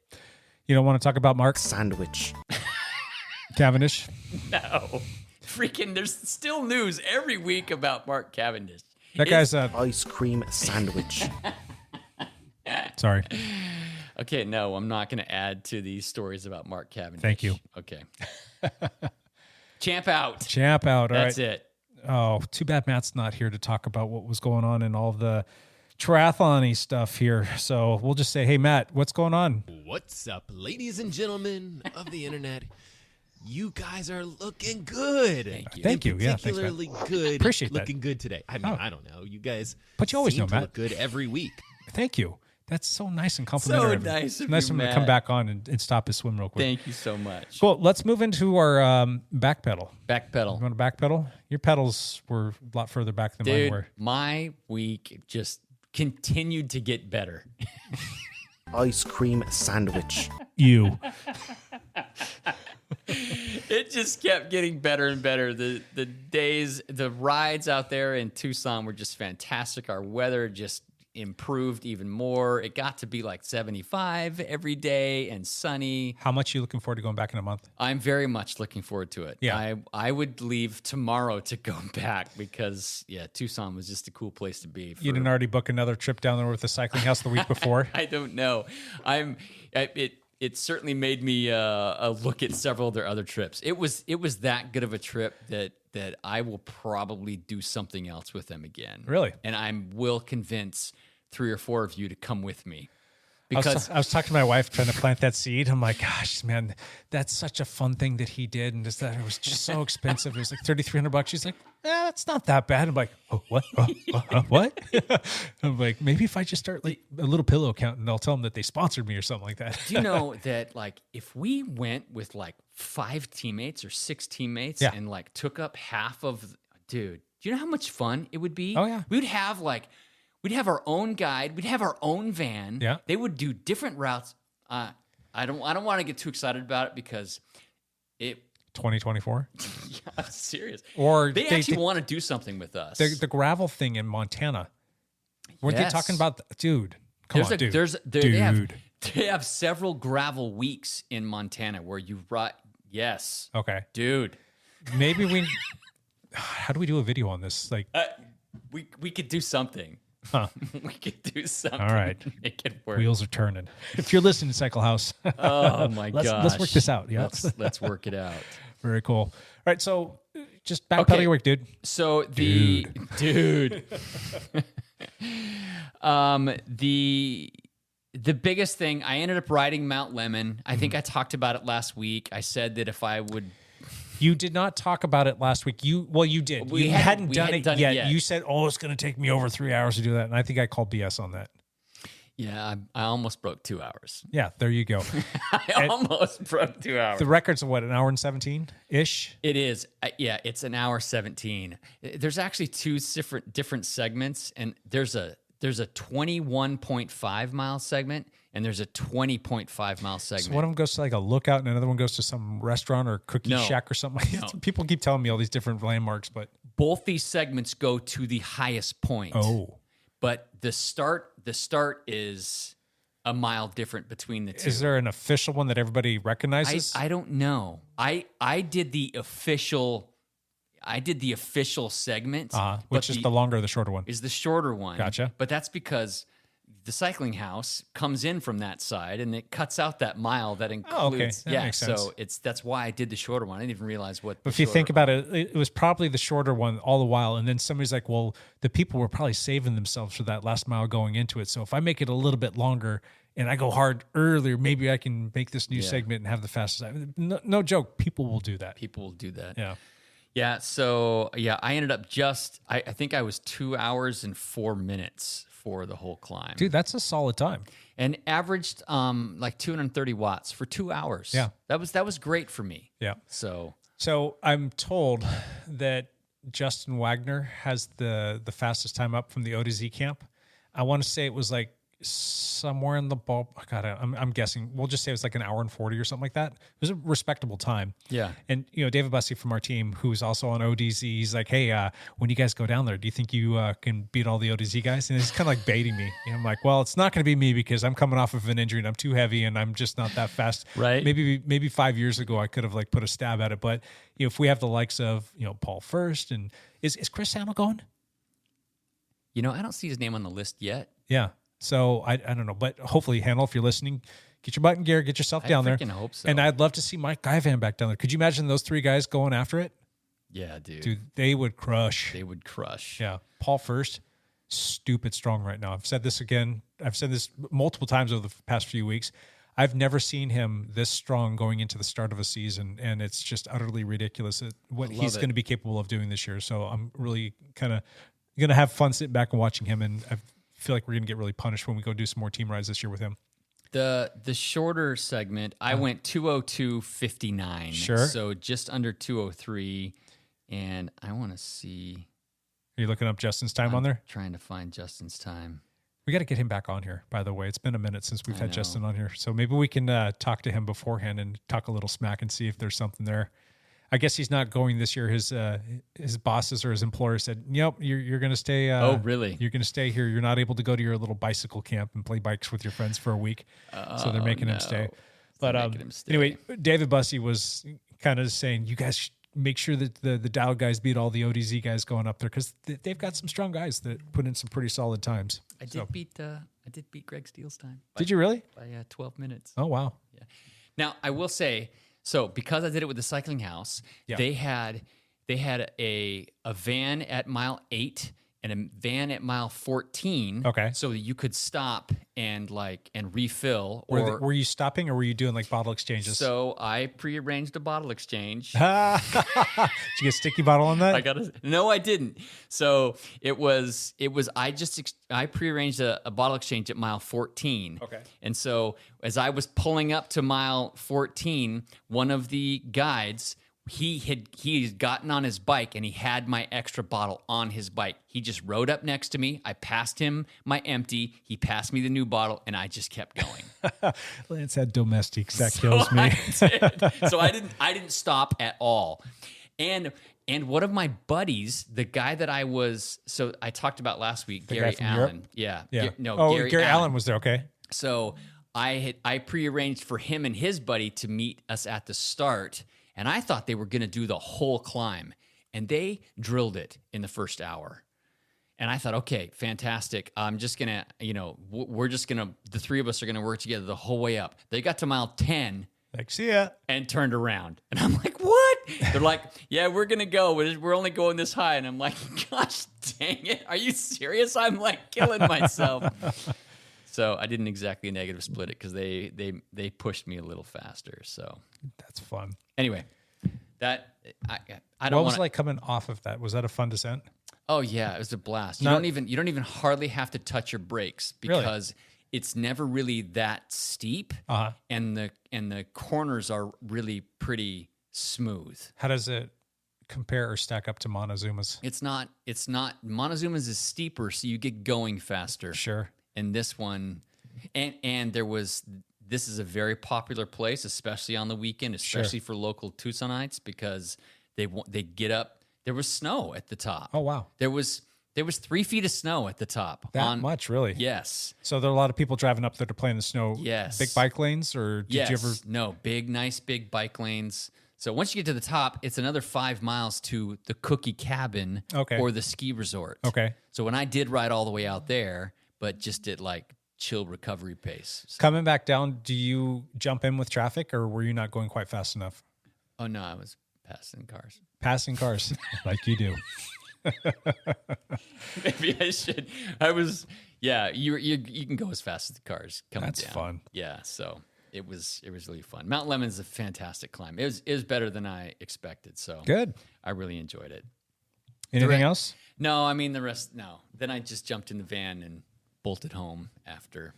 You don't want to talk about Mark Sandwich Cavendish? No. Freaking, there's still news every week about Mark Cavendish. That guy's a ice cream sandwich. Sorry. Okay, no, I'm not going to add to these stories about Mark Cavendish. Thank you. Okay. Champ out. Champ out. All right. That's it. Oh, too bad Matt's not here to talk about what was going on in all the triathlon-y stuff here. So we'll just say, hey, Matt, what's going on? What's up, ladies and gentlemen of the internet? You guys are looking good. Thank you. Yeah, thanks, Matt. Particularly good. Appreciate that. Looking good today. I mean, I don't know. You guys But you always seem know, to Matt. look good every week. Thank you. That's so nice and complimentary. So nice of nice you, of him to Matt. come back on and stop his swim real quick. Thank you so much. Cool. Let's move into our back pedal. Back pedal. You want to back pedal? Your pedals were a lot further back than mine Dude, were. my week just continued to get better. Ice cream sandwich. You. It just kept getting better and better. The rides out there in Tucson were just fantastic. Our weather just improved even more. It got to be like 75 every day and sunny. How much are you looking forward to going back in a month? I'm very much looking forward to it. Yeah. I would leave tomorrow to go back because, Tucson was just a cool place to be. You didn't already book another trip down there with the cycling house the week before? I don't know. It certainly made me look at several of their other trips. It was that good of a trip that I will probably do something else with them again. Really? And I will convince 3 or 4 of you to come with me. I Because was talking to my wife trying to plant that seed. I'm like, gosh, man, that's such a fun thing that he did, and just that it was just so expensive. It was like $3,300. She's like, that's not that bad. I'm like, oh, what? What? I'm like, maybe if I just start like a little pillow account, and I'll tell them that they sponsored me or something like that. do you know that like if we went with like 5 teammates or 6 teammates and like took up half of, dude, do you know how much fun it would be? Oh, yeah. We'd have our own guide. We'd have our own van. Yeah. They would do different routes. I don't want to get too excited about it because it. 2024? Yeah, I'm serious. Or they actually want to do something with us. The gravel thing in Montana. Weren't they talking about, dude? Dude. They have several gravel weeks in Montana where you ride. Yes. Okay. Dude. Maybe how do we do a video on this? Like, we could do something. Huh. We could do something. All right. To make it work. Wheels are turning. If you're listening to Cycle House, oh my gosh, let's work this out. Yeah, let's work it out. Very cool. All right, so just backpedal your week, dude. So the biggest thing, I ended up riding Mount Lemmon. I think I talked about it last week. I said that if I would. You did not talk about it last week. You did. You hadn't done it yet. You said, it's going to take me over 3 hours to do that. And I think I called BS on that. Yeah, I almost broke 2 hours. Yeah, there you go. I almost broke 2 hours. The record's what, an hour and 17-ish? It is. Yeah, it's an hour 17. There's actually 2 different segments, and there's a 21.5 mile segment, and there's a 20.5 mile segment. So one of them goes to like a lookout, and another one goes to some restaurant or cookie shack or something. No. People keep telling me all these different landmarks, but both these segments go to the highest point. Oh, but the start is a mile different between the 2. Is there an official one that everybody recognizes? I don't know. I did the official segment, which is the longer or the shorter one? Is the shorter one. Gotcha. But that's because the cycling house comes in from that side, and it cuts out that mile that includes. That makes sense. So that's why I did the shorter one. I didn't even realize what. But if you think about it, it was probably the shorter one all the while, and then somebody's like, "Well, the people were probably saving themselves for that last mile going into it. So if I make it a little bit longer and I go hard earlier, maybe I can make this new segment and have the fastest." No joke, people will do that. People will do that. Yeah. Yeah. So I ended up I think I was 2 hours and 4 minutes for the whole climb. Dude, that's a solid time. And averaged like 230 watts for 2 hours. Yeah. That was great for me. Yeah. So I'm told that Justin Wagner has the fastest time up from the O to Z camp. I want to say it was like somewhere in the ball. God, I'm guessing. We'll just say it was like an hour and 40 or something like that. It was a respectable time. Yeah. And David Bussey from our team, who's also on ODZ, he's like, "Hey, when you guys go down there, do you think you can beat all the ODZ guys?" And he's kind of like baiting me. And I'm like, "Well, it's not going to be me because I'm coming off of an injury and I'm too heavy and I'm just not that fast." Right. Maybe 5 years ago I could have like put a stab at it, but if we have the likes of Paul First and is Chris Sandel going? I don't see his name on the list yet. Yeah. So I don't know, but hopefully, Handel, if you're listening, get your butt in gear, get yourself down there. I freaking hope so. And I'd love to see Mike Guyvan back down there. Could you imagine those three guys going after it? Yeah, dude. Dude, they would crush. They would crush. Yeah. Paul First, stupid strong right now. I've said this again. I've said this multiple times over the past few weeks. I've never seen him this strong going into the start of a season, and it's just utterly ridiculous what he's going to be capable of doing this year. So I'm really kind of going to have fun sitting back and watching him, and I feel like we're going to get really punished when we go do some more team rides this year with him. The shorter segment, I went 2:02:59. Sure. So just under 2:03, and I want to see. Are you looking up Justin's time on there? Trying to find Justin's time. We got to get him back on here, by the way. It's been a minute since we've had Justin on here. So maybe we can talk to him beforehand and talk a little smack and see if there's something there. I guess he's not going this year. His bosses or his employer said, "Yep, you're going to stay." Oh, really? You're going to stay here. You're not able to go to your little bicycle camp and play bikes with your friends for a week. So they're making him stay. But anyway, David Bussey was kind of saying, "You guys make sure that the Dow guys beat all the ODZ guys going up there because they've got some strong guys that put in some pretty solid times." I did beat Greg Steele's time. Did you really? By 12 minutes. Oh wow! Yeah. Now I will say. So because I did it with the cycling house, they had a van at mile 8 and a van at mile 14. Okay. So that you could stop and refill. Were you stopping or were you doing like bottle exchanges? So I prearranged a bottle exchange. Did you get a sticky bottle on that? No, I didn't. So it was I prearranged a bottle exchange at mile 14. Okay. And so as I was pulling up to mile 14, one of the guides, he had gotten on his bike and he had my extra bottle on his bike. He just rode up next to me. I passed him my empty. He passed me the new bottle, and I just kept going. Lance had domestics. That kills me. So I didn't stop at all. And one of my buddies, the guy that I talked about last week, Gary Allen. Yeah. Gary Allen was there. Okay. So I prearranged for him and his buddy to meet us at the start. And I thought they were going to do the whole climb, and they drilled it in the first hour. And I thought, okay, fantastic. I'm just going to, the three of us are going to work together the whole way up. They got to mile 10. Like, see ya. And turned around. And I'm like, what? They're like, yeah, we're going to go. We're only going this high. And I'm like, gosh, dang it. Are you serious? I'm like killing myself. So I didn't exactly negative split it because they pushed me a little faster. So that's fun. Anyway, I don't. What was it like coming off of that? Was that a fun descent? Oh yeah, it was a blast. You don't even hardly have to touch your brakes because it's never really that steep, and the corners are really pretty smooth. How does it compare or stack up to Montezuma's? It's not. Montezuma's is steeper, so you get going faster. Sure. And this one, and this is a very popular place, especially on the weekend, especially for local Tucsonites, because they get up. There was snow at the top. Oh wow! There was 3 feet of snow at the top. That much, really? Yes. So there are a lot of people driving up there to play in the snow. Yes. Big bike lanes, or did you ever? No, nice big bike lanes. So once you get to the top, it's another 5 miles to the cookie cabin or the ski resort. Okay. So when I did ride all the way out there, but just at like chill recovery pace. So. Coming back down, do you jump in with traffic, or were you not going quite fast enough? Oh no, I was passing cars. Passing cars, like you do. Maybe I should. I was. Yeah, you can go as fast as the cars coming That's down. fun. Yeah, so it was really fun. Mount Lemon's a fantastic climb. It was better than I expected. So good. I really enjoyed it. Anything else? No, I mean the rest. No. Then I just jumped in the van and bolted home after.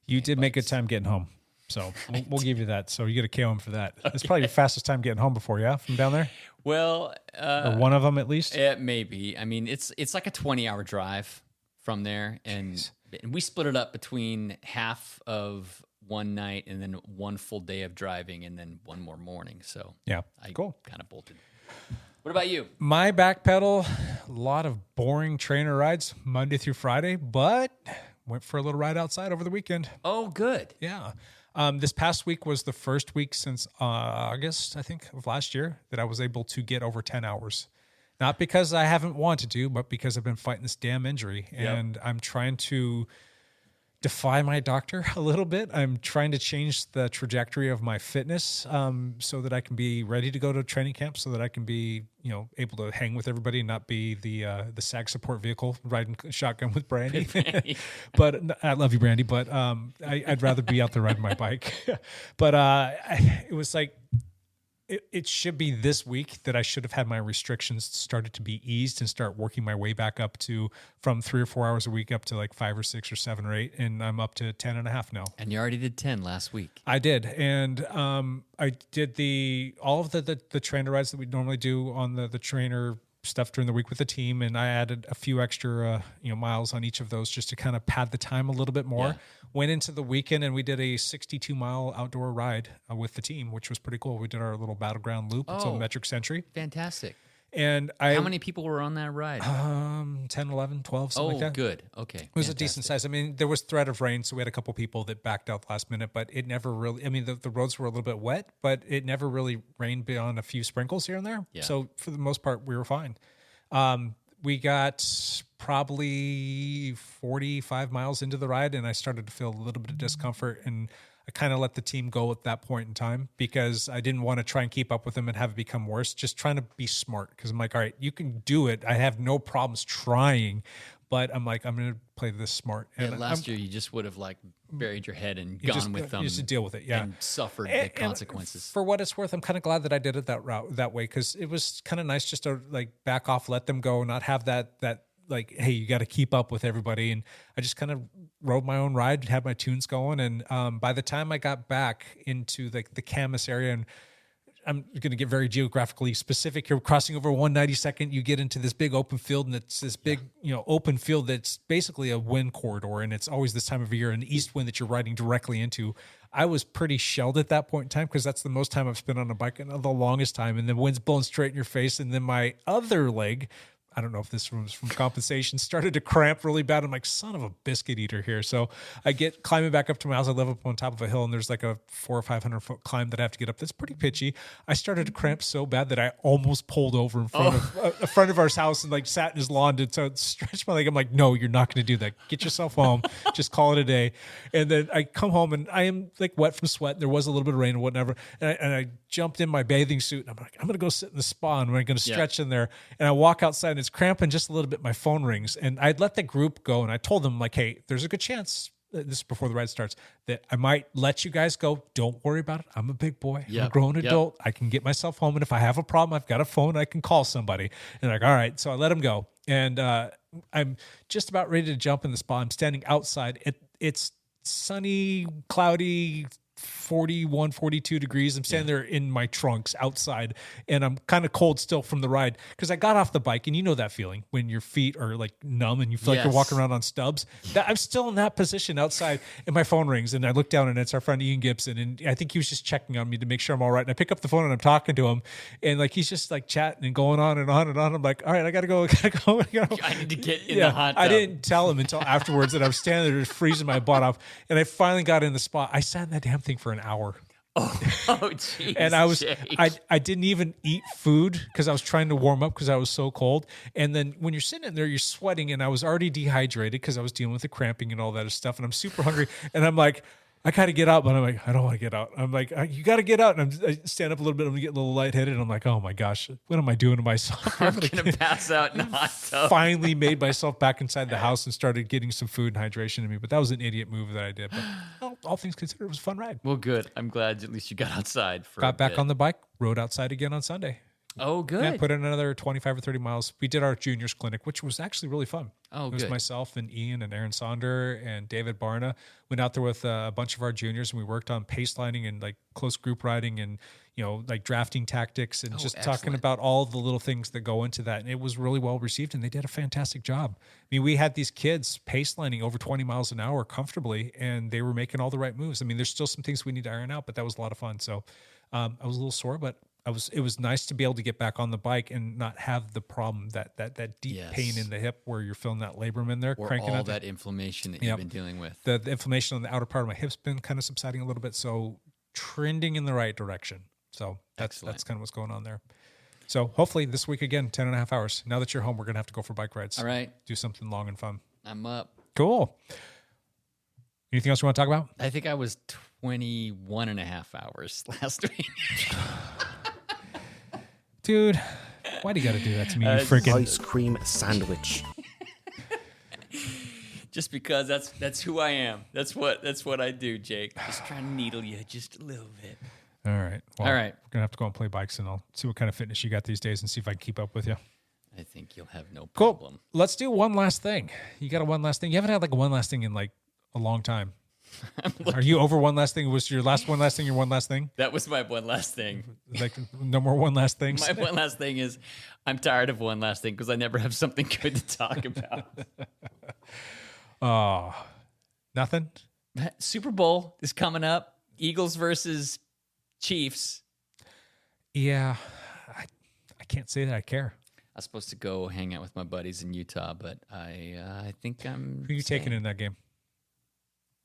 You did make good time getting home, so we'll give you that. So you get a KOM for that. That's probably your fastest time getting home before, yeah, from down there. Well, or one of them at least. Maybe. I mean, it's like a 20-hour drive from there, and we split it up between half of one night and then one full day of driving, and then one more morning. So yeah, I cool. Kind of bolted. What about you? My back pedal, a lot of boring trainer rides Monday through Friday, but went for a little ride outside over the weekend. Oh, good. Yeah. This past week was the first week since August, I think, of last year that I was able to get over 10 hours. Not because I haven't wanted to, but because I've been fighting this damn injury. And I'm trying to defy my doctor a little bit. I'm trying to change the trajectory of my fitness so that I can be ready to go to training camp, so that I can be, able to hang with everybody and not be the SAG support vehicle riding shotgun with Brandy. But I love you, Brandy, but I'd rather be out there riding my bike. But it was like, it should be this week that I should have had my restrictions started to be eased and start working my way back up to from 3 or 4 hours a week up to like 5 or 6 or 7 or 8. And I'm up to 10 and a half now. And you already did 10 last week. I did. And I did all of the trainer rides that we normally do on the trainer stuff during the week with the team. And I added a few extra, miles on each of those just to kind of pad the time a little bit more. Yeah. Went into the weekend and we did a 62-mile outdoor ride with the team, which was pretty cool. We did our little battleground loop until Metric Century. Fantastic. And how many people were on that ride? 10, 11, 12, something like that. Good. Okay. It was a decent size. I mean, there was threat of rain, so we had a couple people that backed out last minute, but it never really, the roads were a little bit wet, but it never really rained beyond a few sprinkles here and there. Yeah. So for the most part, we were fine. We got probably 45 miles into the ride, and I started to feel a little bit of discomfort, and I kind of let the team go at that point in time because I didn't want to try and keep up with them and have it become worse. Just trying to be smart because I'm like, all right, you can do it. I have no problems trying, but I'm like, I'm going to play this smart. And last year you just would have like buried your head and gone with them. You just deal with it, yeah, and suffered the consequences. For what it's worth, I'm kind of glad that I did it that way because it was kind of nice just to like back off, let them go, not have that like, hey, you got to keep up with everybody. And I just kind of rode my own ride, had my tunes going. And by the time I got back into like the Camas area, and I'm going to get very geographically specific here, crossing over 192nd, you get into this big open field, and it's this big, open field that's basically a wind corridor. And it's always this time of year, an east wind that you're riding directly into. I was pretty shelled at that point in time because that's the most time I've spent on a bike in the longest time. And the wind's blowing straight in your face. And then my other leg, I don't know if this was from compensation, started to cramp really bad. I'm like, son of a biscuit eater here. So I get climbing back up to my house. I live up on top of a hill, and there's like a 400 or 500 foot climb that I have to get up. That's pretty pitchy. I started to cramp so bad that I almost pulled over in front of our house and like sat in his lawn to stretch my leg. I'm like, no, you're not going to do that. Get yourself home. Just call it a day. And then I come home and I am like wet from sweat. There was a little bit of rain or whatever. And I jumped in my bathing suit, and I'm like, I'm going to go sit in the spa, and I'm going to stretch in there. And I walk outside, and it's cramping just a little bit. My phone rings, and I'd let the group go, and I told them like, hey, there's a good chance, this is before the ride starts, that I might let you guys go. Don't worry about it. I'm a big boy. I'm a grown adult. I can get myself home, and if I have a problem, I've got a phone. I can call somebody. And they're like, all right. So I let them go, and I'm just about ready to jump in the spa. I'm standing outside. It's sunny, cloudy, 41, 42 degrees. I'm standing there in my trunks outside, and I'm kind of cold still from the ride because I got off the bike, and you know that feeling when your feet are like numb and you feel like you're walking around on stubs. I'm still in that position outside, and my phone rings, and I look down, and it's our friend Ian Gibson, and I think he was just checking on me to make sure I'm all right. And I pick up the phone, and I'm talking to him, and like he's just like chatting and going on and on and on. I'm like, all right, I gotta go. I need to get in the hot tub. I didn't tell him until afterwards that I was standing there just freezing my butt off, and I finally got in the spot. I sat in that damn thing for an hour. jeez. And I was, Jake. I didn't even eat food because I was trying to warm up because I was so cold. And then when you're sitting in there, you're sweating, and I was already dehydrated because I was dealing with the cramping and all that stuff. And I'm super hungry, and I'm like, I gotta get out, but I'm like, I don't want to get out. I'm like, you gotta get out, and I stand up a little bit. I'm getting a little lightheaded, and I'm like, oh my gosh, what am I doing to myself? I'm gonna pass out in a hot tub. Finally made myself back inside the house and started getting some food and hydration in me. But that was an idiot move that I did. But all things considered, it was a fun ride. Well, good. I'm glad at least you got outside for Got back on the bike, rode outside again on Sunday. Oh, good. Yeah, put in another 25 or 30 miles. We did our juniors clinic, which was actually really fun. Oh, it was good. myself and Ian and Aaron Sonder and David Barna. Went out there with a bunch of our juniors, and we worked on pace lining and like close group riding and, like drafting tactics and just talking about all the little things that go into that. And it was really well received, and they did a fantastic job. I mean, we had these kids pace lining over 20 miles an hour comfortably, and they were making all the right moves. I mean, there's still some things we need to iron out, but that was a lot of fun. So I was a little sore, but it was nice to be able to get back on the bike and not have the problem that deep pain in the hip where you're feeling that labrum in there, or cranking all out that inflammation that you've been dealing with. The inflammation on the outer part of my hip's been kind of subsiding a little bit, so trending in the right direction. So that's kind of what's going on there. So hopefully this week again, 10 and a half hours. Now that you're home, we're going to have to go for bike rides. All right. Do something long and fun. I'm up. Cool. Anything else you want to talk about? I think I was 21 and a half hours last week. Dude, why do you got to do that to me, you freaking ice cream sandwich? Just because that's who I am. That's what I do, Jake. Just trying to needle you just a little bit. All right. Well, all right. We're going to have to go and play bikes, and I'll see what kind of fitness you got these days and see if I can keep up with you. I think you'll have no Cool. problem. Let's do one last thing. You got a one last thing? You haven't had like a one last thing in like a long time. Are you over one last thing? Was your last one last thing your one last thing? That was my one last thing. Like no more one last things? My one last thing is I'm tired of one last thing because I never have something good to talk about. Oh, nothing? Super Bowl is coming up. Eagles versus Chiefs. Yeah, I can't say that I care. I was supposed to go hang out with my buddies in Utah, but I think I'm Who are you taking in that game?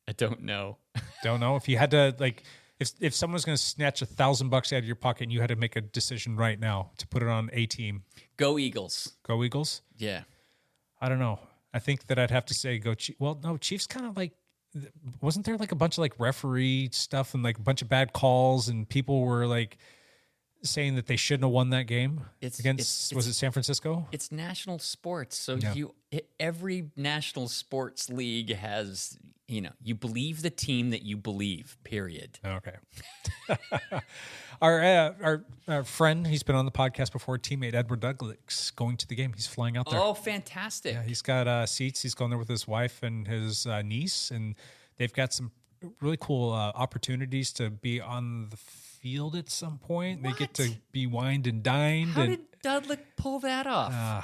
I don't know. Don't know. If you had to, like, if someone's going to snatch $1,000 out of your pocket and you had to make a decision right now to put it on a team. Go Eagles. Go Eagles? Yeah. I don't know. I think that I'd have to say go Chiefs. Well, no, Chiefs kind of like, wasn't there like a bunch of like referee stuff and like a bunch of bad calls and people were like saying that they shouldn't have won that game against, was it San Francisco? It's national sports. So Yeah. every national sports league has, you believe the team that you believe, period. Okay. Our friend, he's been on the podcast before, teammate Edward Douglas, going to the game. He's flying out there. Oh, fantastic. Yeah, he's got seats. He's going there with his wife and his niece, and they've got some really cool opportunities to be on the field at some point. What? They get to be wined and dined. How did Dudley pull that off? Uh,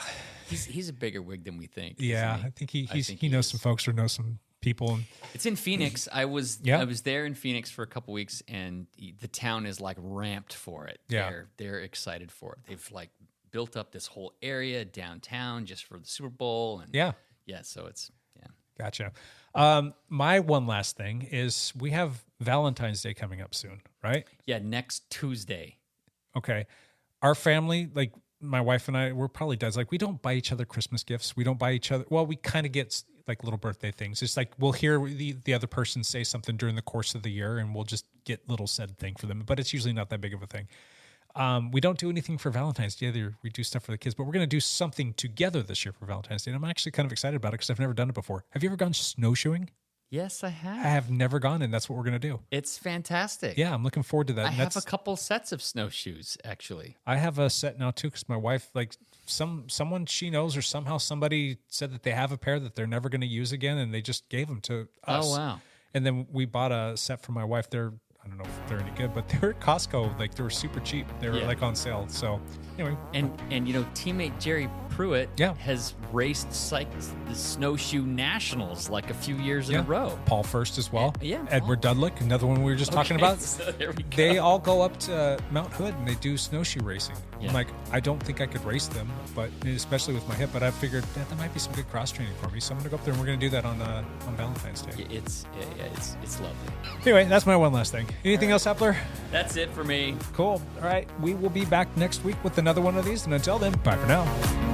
he's a bigger wig than we think. Yeah, I think he knows some folks or knows some people. It's in Phoenix. I was there in Phoenix for a couple weeks, and the town is like ramped for it. Yeah. They're excited for it. They've like built up this whole area downtown just for the Super Bowl, and yeah. So it's Gotcha. My one last thing is we have Valentine's Day coming up soon, right? Yeah, next Tuesday. Okay. Our family, like my wife and I, we're probably dads. Like we don't buy each other Christmas gifts. We don't buy each other. Well, we kind of get like little birthday things. It's like we'll hear the other person say something during the course of the year, and we'll just get little said thing for them. But it's usually not that big of a thing. We don't do anything for Valentine's Day. We do stuff for the kids, but we're going to do something together this year for Valentine's Day. And I'm actually kind of excited about it because I've never done it before. Have you ever gone snowshoeing? Yes, I have. I have never gone, and that's what we're going to do. It's fantastic. Yeah, I'm looking forward to that. I have a couple sets of snowshoes, actually. I have a set now, too, because my wife, like someone she knows or somehow somebody said that they have a pair that they're never going to use again, and they just gave them to us. Oh, wow. And then we bought a set for my wife. I don't know if they're any good, but they were at Costco. Like they were super cheap. They were like on sale. So anyway, and teammate Jerry Pruitt has raced the snowshoe nationals like a few years in a row. Paul First as well. Edward Paul. Dudlick, another one we were just talking about. So there we go. They all go up to Mount Hood and they do snowshoe racing. Yeah. I'm like, I don't think I could race them, but especially with my hip. But I figured that might be some good cross training for me. So I'm gonna go up there and we're gonna do that on Valentine's Day. It's lovely. Anyway, that's my one last thing. Anything else, Hepler? That's it for me. Cool. All right. We will be back next week with another one of these. And until then, bye for now.